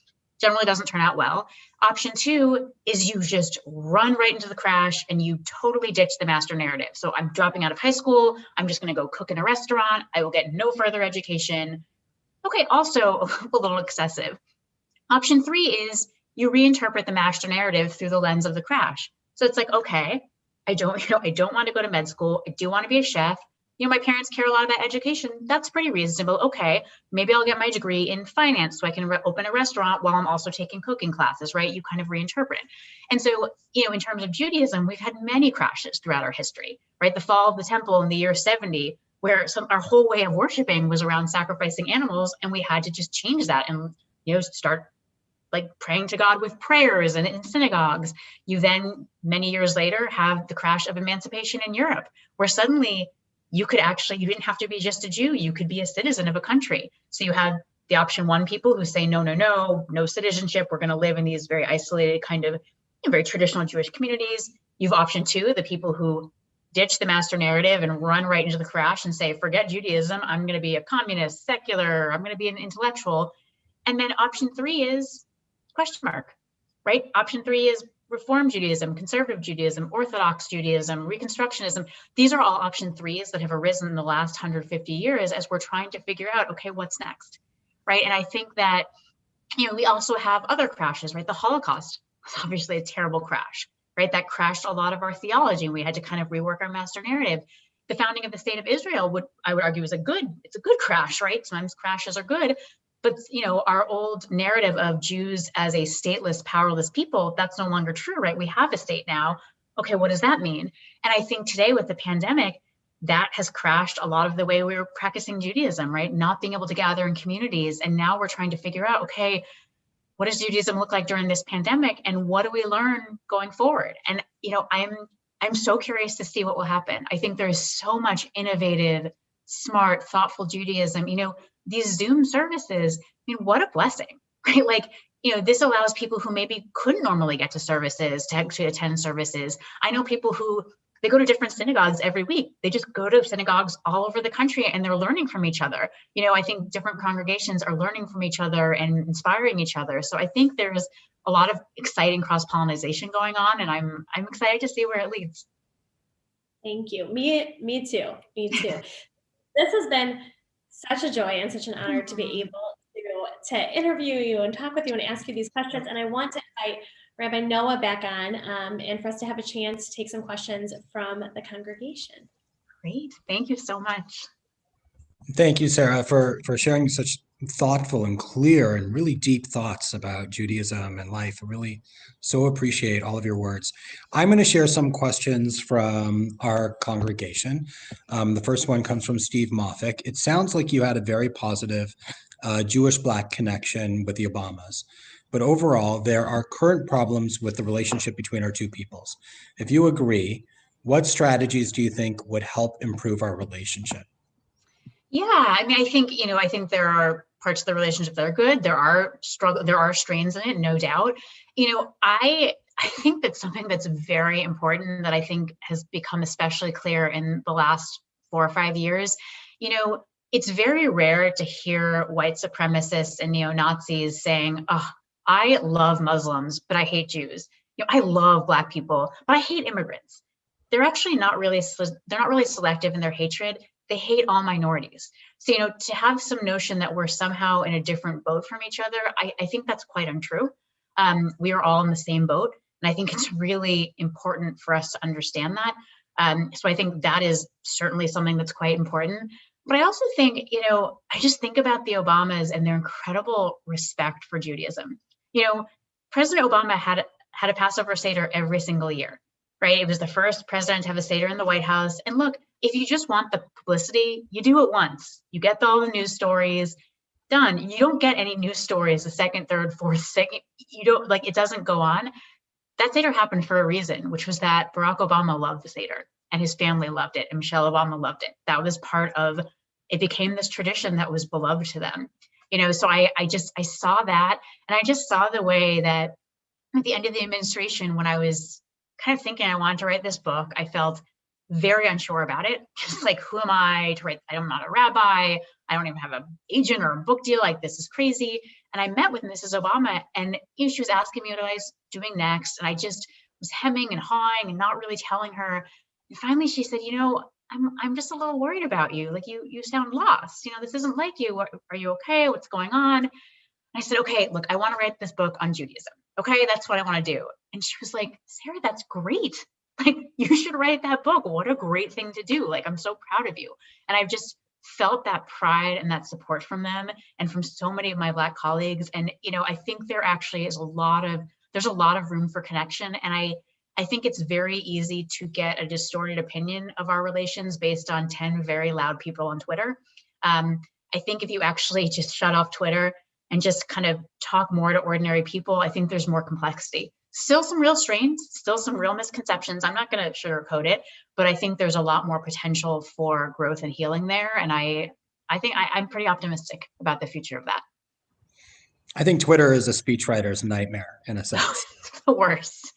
Generally doesn't turn out well. Option 2 is you just run right into the crash and you totally ditch the master narrative. So I'm dropping out of high school. I'm just going to go cook in a restaurant. I will get no further education. Okay, also a little excessive. Option 3 is you reinterpret the master narrative through the lens of the crash. So it's like, okay, I don't want to go to med school. I do want to be a chef. My parents care a lot about education. That's pretty reasonable. Okay, maybe I'll get my degree in finance so I can open a restaurant while I'm also taking cooking classes, right? You kind of reinterpret. And so, in terms of Judaism, we've had many crashes throughout our history, right? The fall of the temple in the year 70, where our whole way of worshiping was around sacrificing animals, and we had to just change that and, start like praying to God with prayers and in synagogues. You then, many years later, have the crash of emancipation in Europe, where suddenly you didn't have to be just a Jew, you could be a citizen of a country. So you have the option 1 people who say, no citizenship, we're going to live in these very isolated kind of very traditional Jewish communities. You've option 2, the people who ditch the master narrative and run right into the crash and say, forget Judaism, I'm going to be a communist, secular, I'm going to be an intellectual. And then option 3 is question mark, right? Option 3 is Reform Judaism, Conservative Judaism, Orthodox Judaism, Reconstructionism. These are all option 3s that have arisen in the last 150 years as we're trying to figure out, okay, what's next, right? And I think that, we also have other crashes, right? The Holocaust was obviously a terrible crash, right? That crashed a lot of our theology, and we had to kind of rework our master narrative. The founding of the state of Israel I would argue it's a good crash, right? Sometimes crashes are good. But, our old narrative of Jews as a stateless, powerless people, that's no longer true, right? We have a state now. Okay, what does that mean? And I think today with the pandemic, that has crashed a lot of the way we were practicing Judaism, right? Not being able to gather in communities. And now we're trying to figure out, okay, what does Judaism look like during this pandemic? And what do we learn going forward? And, I'm so curious to see what will happen. I think there's so much innovative, smart, thoughtful Judaism. These Zoom services, what a blessing, right? Like, this allows people who maybe couldn't normally get to services to actually attend services. I know people who, they go to different synagogues every week. They just go to synagogues all over the country and they're learning from each other. I think different congregations are learning from each other and inspiring each other. So I think there's a lot of exciting cross-pollination going on, and I'm excited to see where it leads. Thank you. Me too. This has been such a joy and such an honor to be able to interview you and talk with you and ask you these questions. And I want to invite Rabbi Noah back on and for us to have a chance to take some questions from the congregation. Great. Thank you so much. Thank you, Sarah, for sharing such thoughtful and clear and really deep thoughts about Judaism and life. I really so appreciate all of your words. I'm going to share some questions from our congregation. The first one comes from Steve Moffick. It sounds like you had a very positive Jewish-Black connection with the Obamas, but overall, there are current problems with the relationship between our two peoples. If you agree, what strategies do you think would help improve our relationship? Yeah, I think there are parts of the relationship that are good. There are strains in it, no doubt. I think that's something that's very important that I think has become especially clear in the last 4 or 5 years. It's very rare to hear white supremacists and neo-Nazis saying, "Oh, I love Muslims, but I hate Jews. I love Black people, but I hate immigrants." They're actually not really selective in their hatred. They hate all minorities. So, to have some notion that we're somehow in a different boat from each other, I think that's quite untrue. We are all in the same boat. And I think it's really important for us to understand that. So I think that is certainly something that's quite important. But I also think, I just think about the Obamas and their incredible respect for Judaism. President Obama had a Passover Seder every single year. right? It was the first president to have a Seder in the White House. And look, if you just want the publicity, you do it once. You get all the news stories, done. You don't get any news stories the second, third, fourth, second. You don't, like, it doesn't go on. That Seder happened for a reason, which was that Barack Obama loved the Seder and his family loved it and Michelle Obama loved it. That was part of, it became this tradition that was beloved to them. So I saw that, and I just saw the way that at the end of the administration, when I was kind of thinking I wanted to write this book, I felt very unsure about it. Just like, who am I to write? I'm not a rabbi. I don't even have an agent or a book deal. Like, this is crazy. And I met with Mrs. Obama, and she was asking me what I was doing next. And I just was hemming and hawing and not really telling her. And finally she said, I'm just a little worried about you. Like, you sound lost. This isn't like you. Are you okay? What's going on? And I said, okay, look, I want to write this book on Judaism. Okay, that's what I want to do. And she was like, Sarah, that's great. Like, you should write that book. What a great thing to do. Like, I'm so proud of you. And I've just felt that pride and that support from them and from so many of my Black colleagues. And, I think there actually is there's a lot of room for connection. And I think it's very easy to get a distorted opinion of our relations based on 10 very loud people on Twitter. I think if you actually just shut off Twitter and just kind of talk more to ordinary people, I think there's more complexity. Still some real strains, still some real misconceptions. I'm not going to sugarcoat it, but I think there's a lot more potential for growth and healing there. And I think I'm pretty optimistic about the future of that. I think Twitter is a speechwriter's nightmare in a sense. The worst.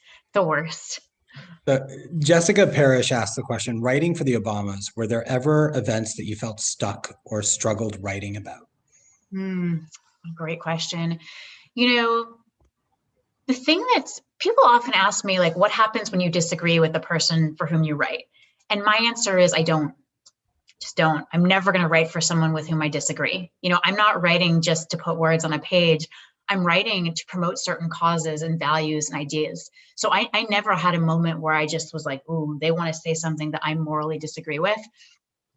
Jessica Parrish asked the question, writing for the Obamas, were there ever events that you felt stuck or struggled writing about? Great question. The thing that's, people often ask me, like, what happens when you disagree with the person for whom you write? And my answer is, I don't. Just don't. I'm never going to write for someone with whom I disagree. I'm not writing just to put words on a page. I'm writing to promote certain causes and values and ideas. So I never had a moment where I just was like, ooh, they want to say something that I morally disagree with.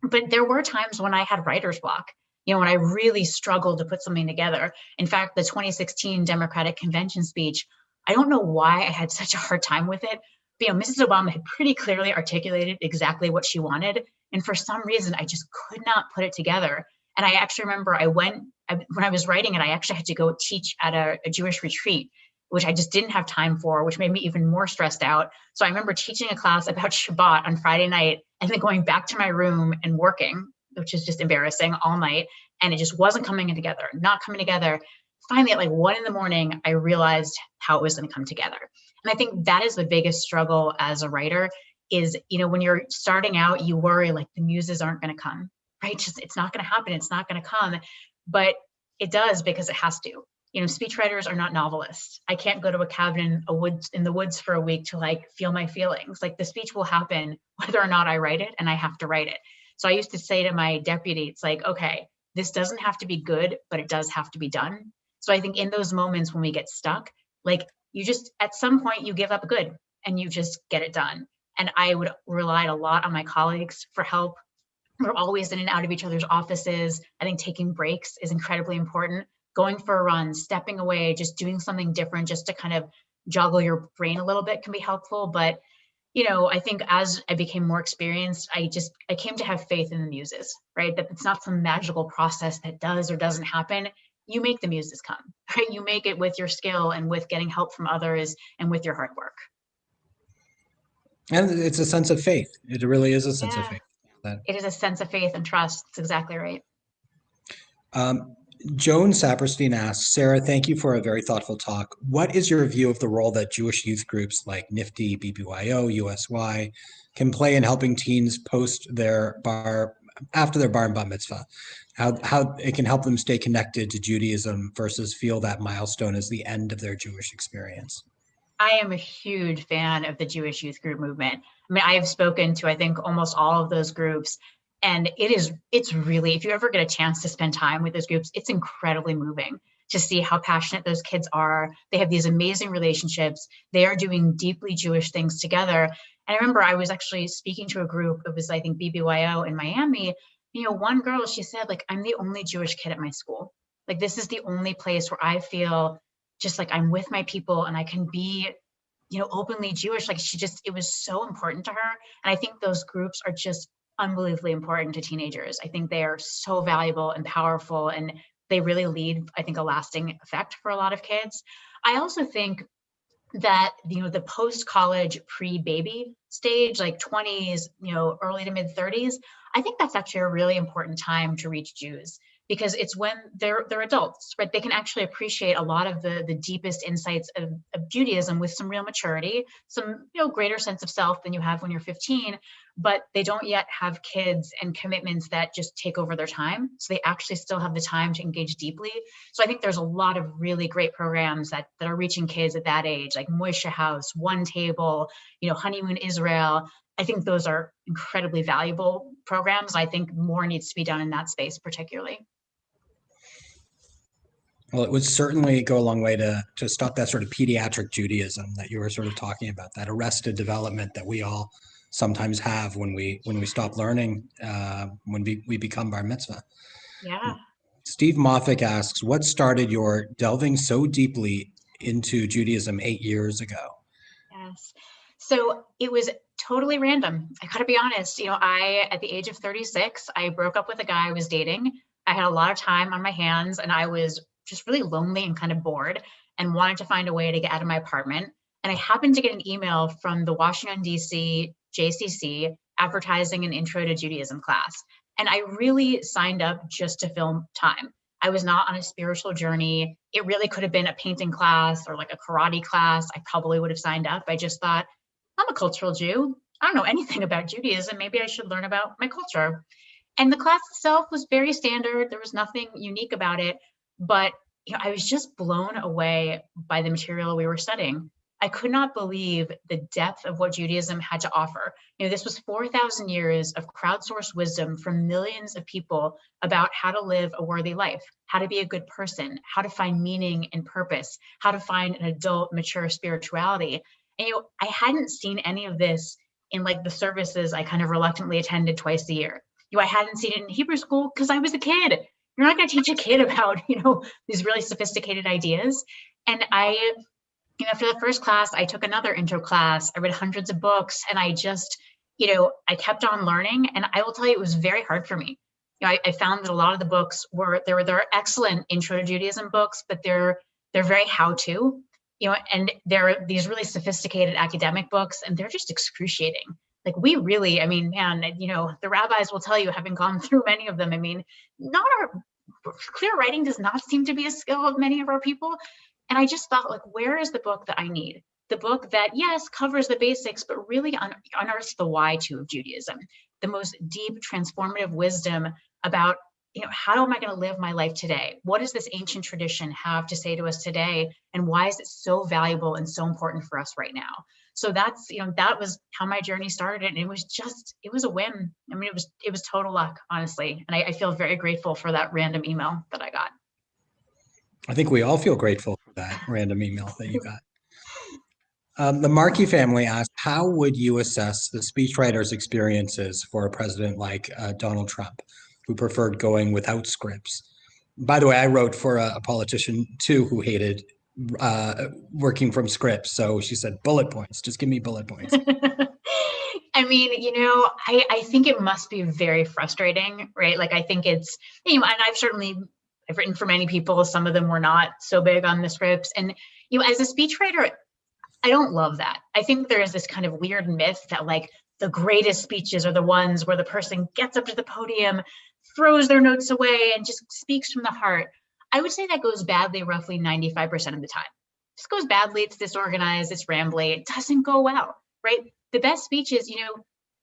But there were times when I had writer's block, when I really struggled to put something together. In fact, the 2016 Democratic Convention speech, I don't know why I had such a hard time with it. But, Mrs. Obama had pretty clearly articulated exactly what she wanted. And for some reason, I just could not put it together. And I actually remember when I was writing it, I actually had to go teach at a Jewish retreat, which I just didn't have time for, which made me even more stressed out. So I remember teaching a class about Shabbat on Friday night and then going back to my room and working, which is just embarrassing, all night. And it just wasn't coming together. Finally, at like 1 a.m, I realized how it was going to come together. And I think that is the biggest struggle as a writer is, when you're starting out, you worry like the muses aren't going to come, right? Just, it's not going to happen. It's not going to come, but it does because it has to. Speechwriters are not novelists. I can't go to a cabin in the woods for a week to like feel my feelings. Like, the speech will happen whether or not I write it, and I have to write it. So I used to say to my deputy, it's like, okay, this doesn't have to be good, but it does have to be done. So I think in those moments when we get stuck, like, you just, at some point you give up good and you just get it done. And I would rely a lot on my colleagues for help. We're always in and out of each other's offices. I think taking breaks is incredibly important. Going for a run, stepping away, just doing something different, just to kind of joggle your brain a little bit can be helpful. But, I think as I became more experienced, I came to have faith in the muses, right? That it's not some magical process that does or doesn't happen. You make the muses come, right? You make it with your skill and with getting help from others and with your hard work. And it's a sense of faith. It really is a sense of faith. It is a sense of faith and trust. That's exactly right. Joan Saperstein asks, Sarah, thank you for a very thoughtful talk. What is your view of the role that Jewish youth groups like NIFTY, BBYO, USY can play in helping teens after their bar and bat mitzvah? How it can help them stay connected to Judaism versus feel that milestone is the end of their Jewish experience? I am a huge fan of the Jewish youth group movement. I have spoken to, I think, almost all of those groups. And it's really, if you ever get a chance to spend time with those groups, it's incredibly moving to see how passionate those kids are. They have these amazing relationships. They are doing deeply Jewish things together. And I remember I was actually speaking to a group, it was, I think, BBYO in Miami. One girl, she said, like, I'm the only Jewish kid at my school. Like, this is the only place where I feel just like I'm with my people and I can be openly Jewish. Like it was so important to her. And I think those groups are just unbelievably important to teenagers. I think they are so valuable and powerful, and they really lead, I think, a lasting effect for a lot of kids. I also think that, the post-college pre-baby stage, like 20s, early to mid 30s, I think that's actually a really important time to reach Jews, because it's when they're adults, right? They can actually appreciate a lot of the deepest insights of Judaism with some real maturity, some greater sense of self than you have when you're 15, but they don't yet have kids and commitments that just take over their time. So they actually still have the time to engage deeply. So I think there's a lot of really great programs that are reaching kids at that age, like Moishe House, One Table, Honeymoon Israel. I think those are incredibly valuable programs. I think more needs to be done in that space particularly. Well, it would certainly go a long way to stop that sort of pediatric Judaism that you were sort of talking about, that arrested development that we all sometimes have when we stop learning, when we become bar mitzvah. Yeah. Steve Moffick asks, what started your delving so deeply into Judaism 8 years ago? Yes. So it was totally random. I gotta be honest. At the age of 36, I broke up with a guy I was dating. I had a lot of time on my hands, and I was just really lonely and kind of bored, and wanted to find a way to get out of my apartment. And I happened to get an email from the Washington, D.C. JCC advertising an Intro to Judaism class. And I really signed up just to fill time. I was not on a spiritual journey. It really could have been a painting class or like a karate class. I probably would have signed up. I just thought, I'm a cultural Jew. I don't know anything about Judaism. Maybe I should learn about my culture. And the class itself was very standard. There was nothing unique about it. But I was just blown away by the material we were studying. I could not believe the depth of what Judaism had to offer. This was 4,000 years of crowdsourced wisdom from millions of people about how to live a worthy life, how to be a good person, how to find meaning and purpose, how to find an adult, mature spirituality. And I hadn't seen any of this in like the services I kind of reluctantly attended twice a year. I hadn't seen it in Hebrew school because I was a kid. You're not going to teach a kid about, these really sophisticated ideas. And after the first class, I took another intro class. I read hundreds of books, and I just, I kept on learning. And I will tell you, it was very hard for me. I found that a lot of the books there were excellent Intro to Judaism books, but they're very how-to, and they're these really sophisticated academic books, and they're just excruciating. Like we really, the rabbis will tell you, having gone through many of them, not our clear writing does not seem to be a skill of many of our people. And I just thought, like, where is the book that I need? The book that, yes, covers the basics, but really unearths the why too of Judaism, the most deep transformative wisdom about, how am I going to live my life today? What does this ancient tradition have to say to us today? And why is it so valuable and so important for us right now? So that's, that was how my journey started. And it was a whim. It was total luck, honestly. And I feel very grateful for that random email that I got. I think we all feel grateful for that random email that you got. The Markey family asked, how would you assess the speechwriter's experiences for a president like Donald Trump, who preferred going without scripts? By the way, I wrote for a politician too who hated working from scripts. So she said, bullet points, just give me bullet points. I think it must be very frustrating, right? Like, I think it's, and I've written for many people. Some of them were not so big on the scripts. And, as a speechwriter, I don't love that. I think there is this kind of weird myth that like the greatest speeches are the ones where the person gets up to the podium, throws their notes away, and just speaks from the heart. I would say that goes badly roughly 95% of the time. It just goes badly. It's disorganized. It's rambly. It doesn't go well, right? The best speeches,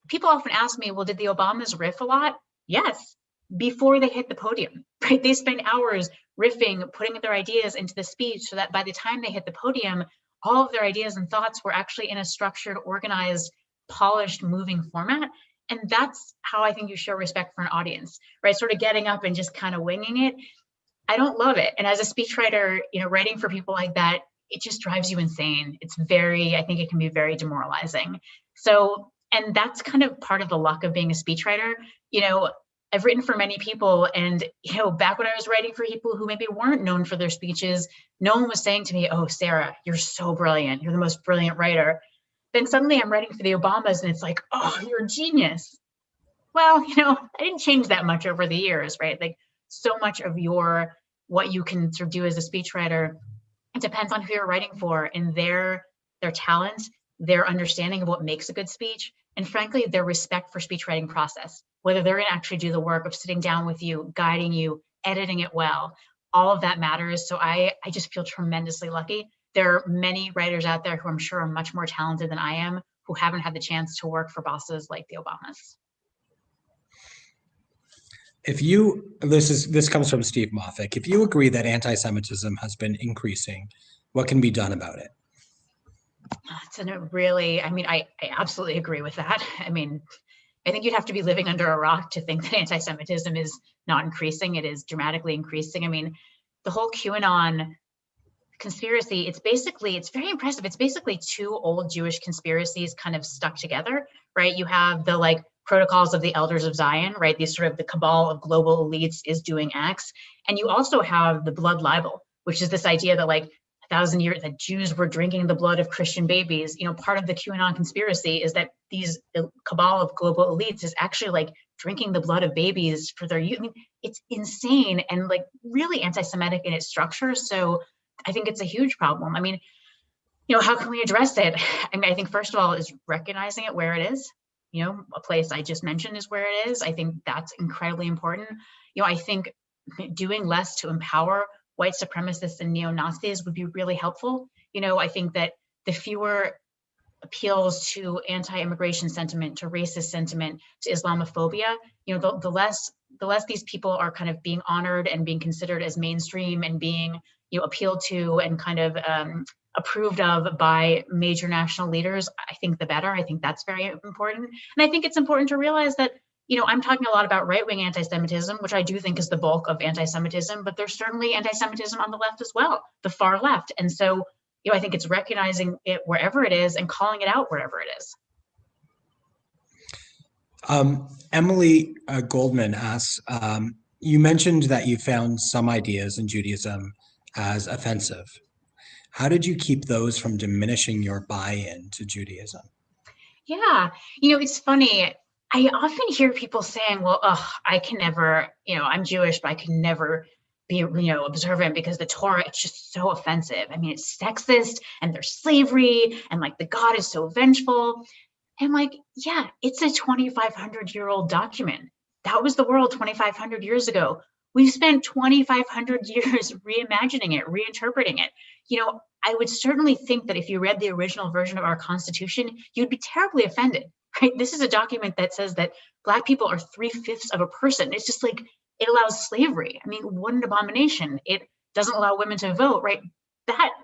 people often ask me, well, did the Obamas riff a lot? Yes, before they hit the podium, right? They spend hours riffing, putting their ideas into the speech so that by the time they hit the podium, all of their ideas and thoughts were actually in a structured, organized, polished, moving format. And that's how I think you show respect for an audience, right? Sort of getting up and just kind of winging it. I don't love it. And as a speechwriter, writing for people like that, it just drives you insane. I think it can be very demoralizing. So, and that's kind of part of the luck of being a speechwriter. I've written for many people, and back when I was writing for people who maybe weren't known for their speeches, no one was saying to me, "Oh, Sarah, you're so brilliant. You're the most brilliant writer." Then suddenly I'm writing for the Obamas, and it's like, "Oh, you're a genius." Well, I didn't change that much over the years, right? Like, so much of what you can sort of do as a speechwriter, it depends on who you're writing for and their talent, their understanding of what makes a good speech, and frankly, their respect for speech writing process, whether they're going to actually do the work of sitting down with you, guiding you, editing it well. All of that matters. So I just feel tremendously lucky. There are many writers out there who I'm sure are much more talented than I am, who haven't had the chance to work for bosses like the Obamas. This comes from Steve Moffick. If you agree that anti-Semitism has been increasing, what can be done about it? I absolutely agree with that. I mean, I think you'd have to be living under a rock to think that anti-Semitism is not increasing. It is dramatically increasing. I mean, the whole QAnon conspiracy, it's very impressive. It's basically two old Jewish conspiracies kind of stuck together, right? You have the protocols of the elders of Zion, right? These sort of the cabal of global elites is doing X. And you also have the blood libel, which is this idea that 1,000 years that Jews were drinking the blood of Christian babies. Part of the QAnon conspiracy is that these cabal of global elites is actually drinking the blood of babies for their youth. I mean, it's insane and really anti-Semitic in its structure. So I think it's a huge problem. I mean, how can we address it? I mean, I think first of all is recognizing it where it is. A place I just mentioned is where it is. I think that's incredibly important. I think doing less to empower white supremacists and neo-Nazis would be really helpful. I think that the fewer appeals to anti-immigration sentiment, to racist sentiment, to Islamophobia, the less these people are kind of being honored and being considered as mainstream and being appealed to and kind of approved of by major national leaders, I think the better. I think that's very important. And I think it's important to realize that, I'm talking a lot about right-wing anti-Semitism, which I do think is the bulk of anti-Semitism, but there's certainly anti-Semitism on the left as well, the far left. And so, I think it's recognizing it wherever it is and calling it out wherever it is. Emily Goldman asks, you mentioned that you found some ideas in Judaism as offensive. How did you keep those from diminishing your buy-in to Judaism? Yeah, it's funny. I often hear people saying, well, I can never, I'm Jewish, but I can never be, observant because the Torah, it's just so offensive. I mean, it's sexist and there's slavery and the God is so vengeful. And yeah, it's a 2,500-year-old document. That was the world 2,500 years ago. We've spent 2,500 years reimagining it, reinterpreting it. I would certainly think that if you read the original version of our Constitution, you'd be terribly offended, right? This is a document that says that Black people are 3/5 of a person. It's just it allows slavery. I mean, what an abomination. It doesn't allow women to vote, right?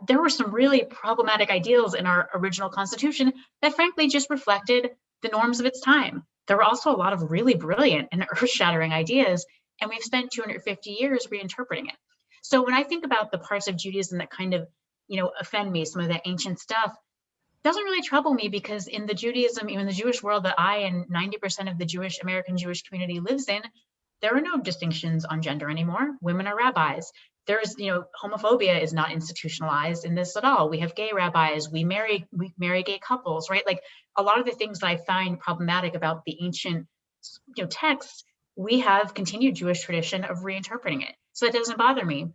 There were some really problematic ideals in our original Constitution that frankly just reflected the norms of its time. There were also a lot of really brilliant and earth-shattering ideas, and we've spent 250 years reinterpreting it. So when I think about the parts of Judaism that kind of, offend me, some of that ancient stuff, doesn't really trouble me because in the Judaism, even the Jewish world that I and 90% of the American Jewish community lives in, there are no distinctions on gender anymore. Women are rabbis. There's, homophobia is not institutionalized in this at all. We have gay rabbis. We marry gay couples, right? A lot of the things that I find problematic about the ancient, texts, we have continued Jewish tradition of reinterpreting it. So that doesn't bother me.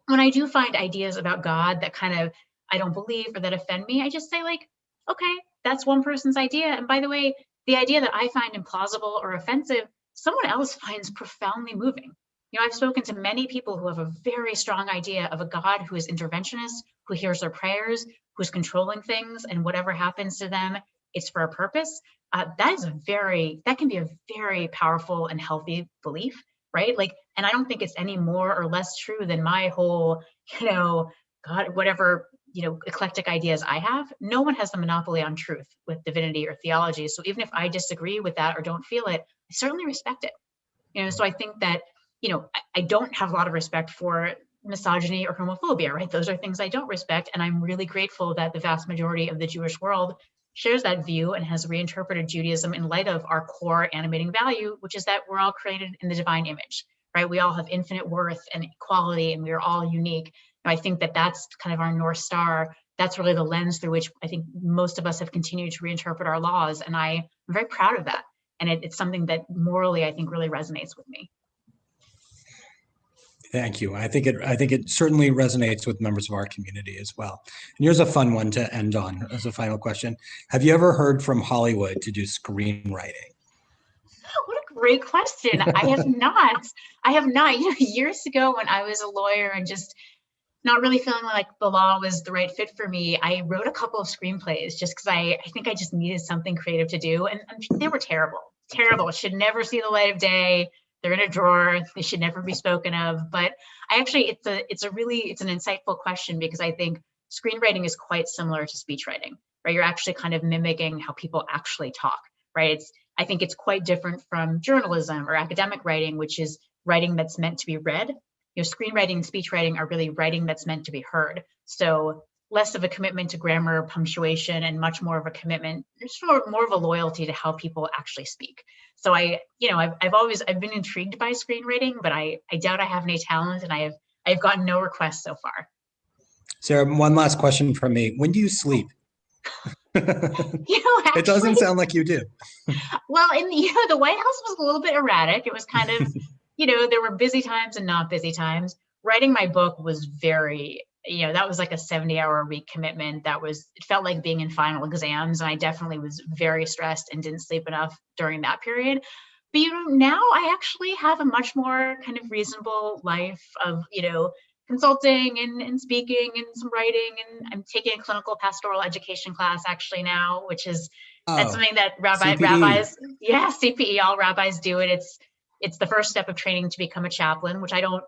When I do find ideas about God that kind of I don't believe or that offend me, I just say okay, that's one person's idea. And by the way, the idea that I find implausible or offensive, someone else finds profoundly moving. I've spoken to many people who have a very strong idea of a God who is interventionist, who hears their prayers, who's controlling things, and whatever happens to them, it's for a purpose. That can be a very powerful and healthy belief, right? And I don't think it's any more or less true than my whole, God, whatever, eclectic ideas I have. No one has the monopoly on truth with divinity or theology. So even if I disagree with that or don't feel it, I certainly respect it. So I think that, I don't have a lot of respect for misogyny or homophobia, right? Those are things I don't respect. And I'm really grateful that the vast majority of the Jewish world shares that view and has reinterpreted Judaism in light of our core animating value, which is that we're all created in the divine image, right? We all have infinite worth and equality, and we are all unique. And I think that that's kind of our North Star. That's really the lens through which I think most of us have continued to reinterpret our laws. And I'm very proud of that. And it's something that morally, I think, really resonates with me. Thank you. I think it certainly resonates with members of our community as well. And here's a fun one to end on as a final question. Have you ever heard from Hollywood to do screenwriting? What a great question. I have not. You know, years ago when I was a lawyer and just not really feeling like the law was the right fit for me, I wrote a couple of screenplays just because I think I just needed something creative to do. And they were terrible. It should never see the light of day. They're in a drawer. They should never be spoken of. But I actually, it's an insightful question, because I think screenwriting is quite similar to speech writing, right? You're actually kind of mimicking how people actually talk, right? I think it's quite different from journalism or academic writing, which is writing that's meant to be read. You know, screenwriting and speech writing are really writing that's meant to be heard. So less of a commitment to grammar, punctuation, and much more of a commitment, more of a loyalty to how people actually speak. So I've been intrigued by screenwriting, but I doubt I have any talent, and I've gotten no requests so far. Sarah, one last question from me. When do you sleep? Actually, it doesn't sound like you do. Well, the White House was a little bit erratic. It was kind of, there were busy times and not busy times. Writing my book was very, that was like a 70-hour-a-week commitment. It felt like being in final exams, and I definitely was very stressed and didn't sleep enough during that period. But now I actually have a much more kind of reasonable life of consulting and speaking and some writing, and I'm taking a clinical pastoral education class actually now, which is that's something that rabbis, CPE, all rabbis do it. It's the first step of training to become a chaplain, which I don't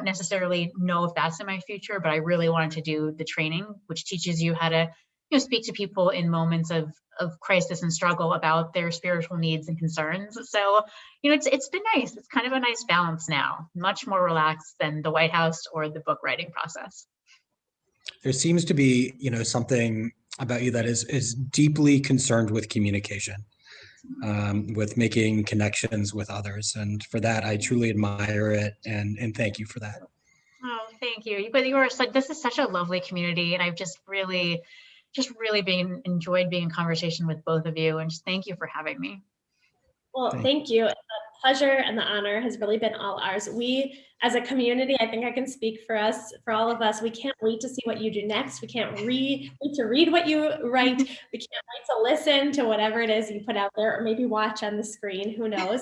necessarily know if that's in my future, but I really wanted to do the training, which teaches you how to speak to people in moments of crisis and struggle about their spiritual needs and concerns. So, it's been nice. It's kind of a nice balance now, much more relaxed than the White House or the book writing process. There seems to be, something about you that is deeply concerned with communication, with making connections with others. And for that, I truly admire it. And thank you for that. Oh, thank you. But this is such a lovely community. And I've just really enjoyed being in conversation with both of you, and just thank you for having me. Well, thank you. The pleasure and the honor has really been all ours. We, as a community, I think I can speak for all of us, we can't wait to see what you do next. We can't wait to read what you write. We can't wait to listen to whatever it is you put out there, or maybe watch on the screen, who knows.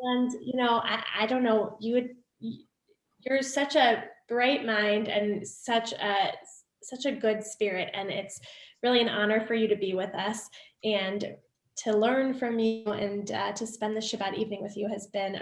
And, I don't know, you're such a bright mind and such a good spirit, and it's really an honor for you to be with us and to learn from you, and to spend the Shabbat evening with you has been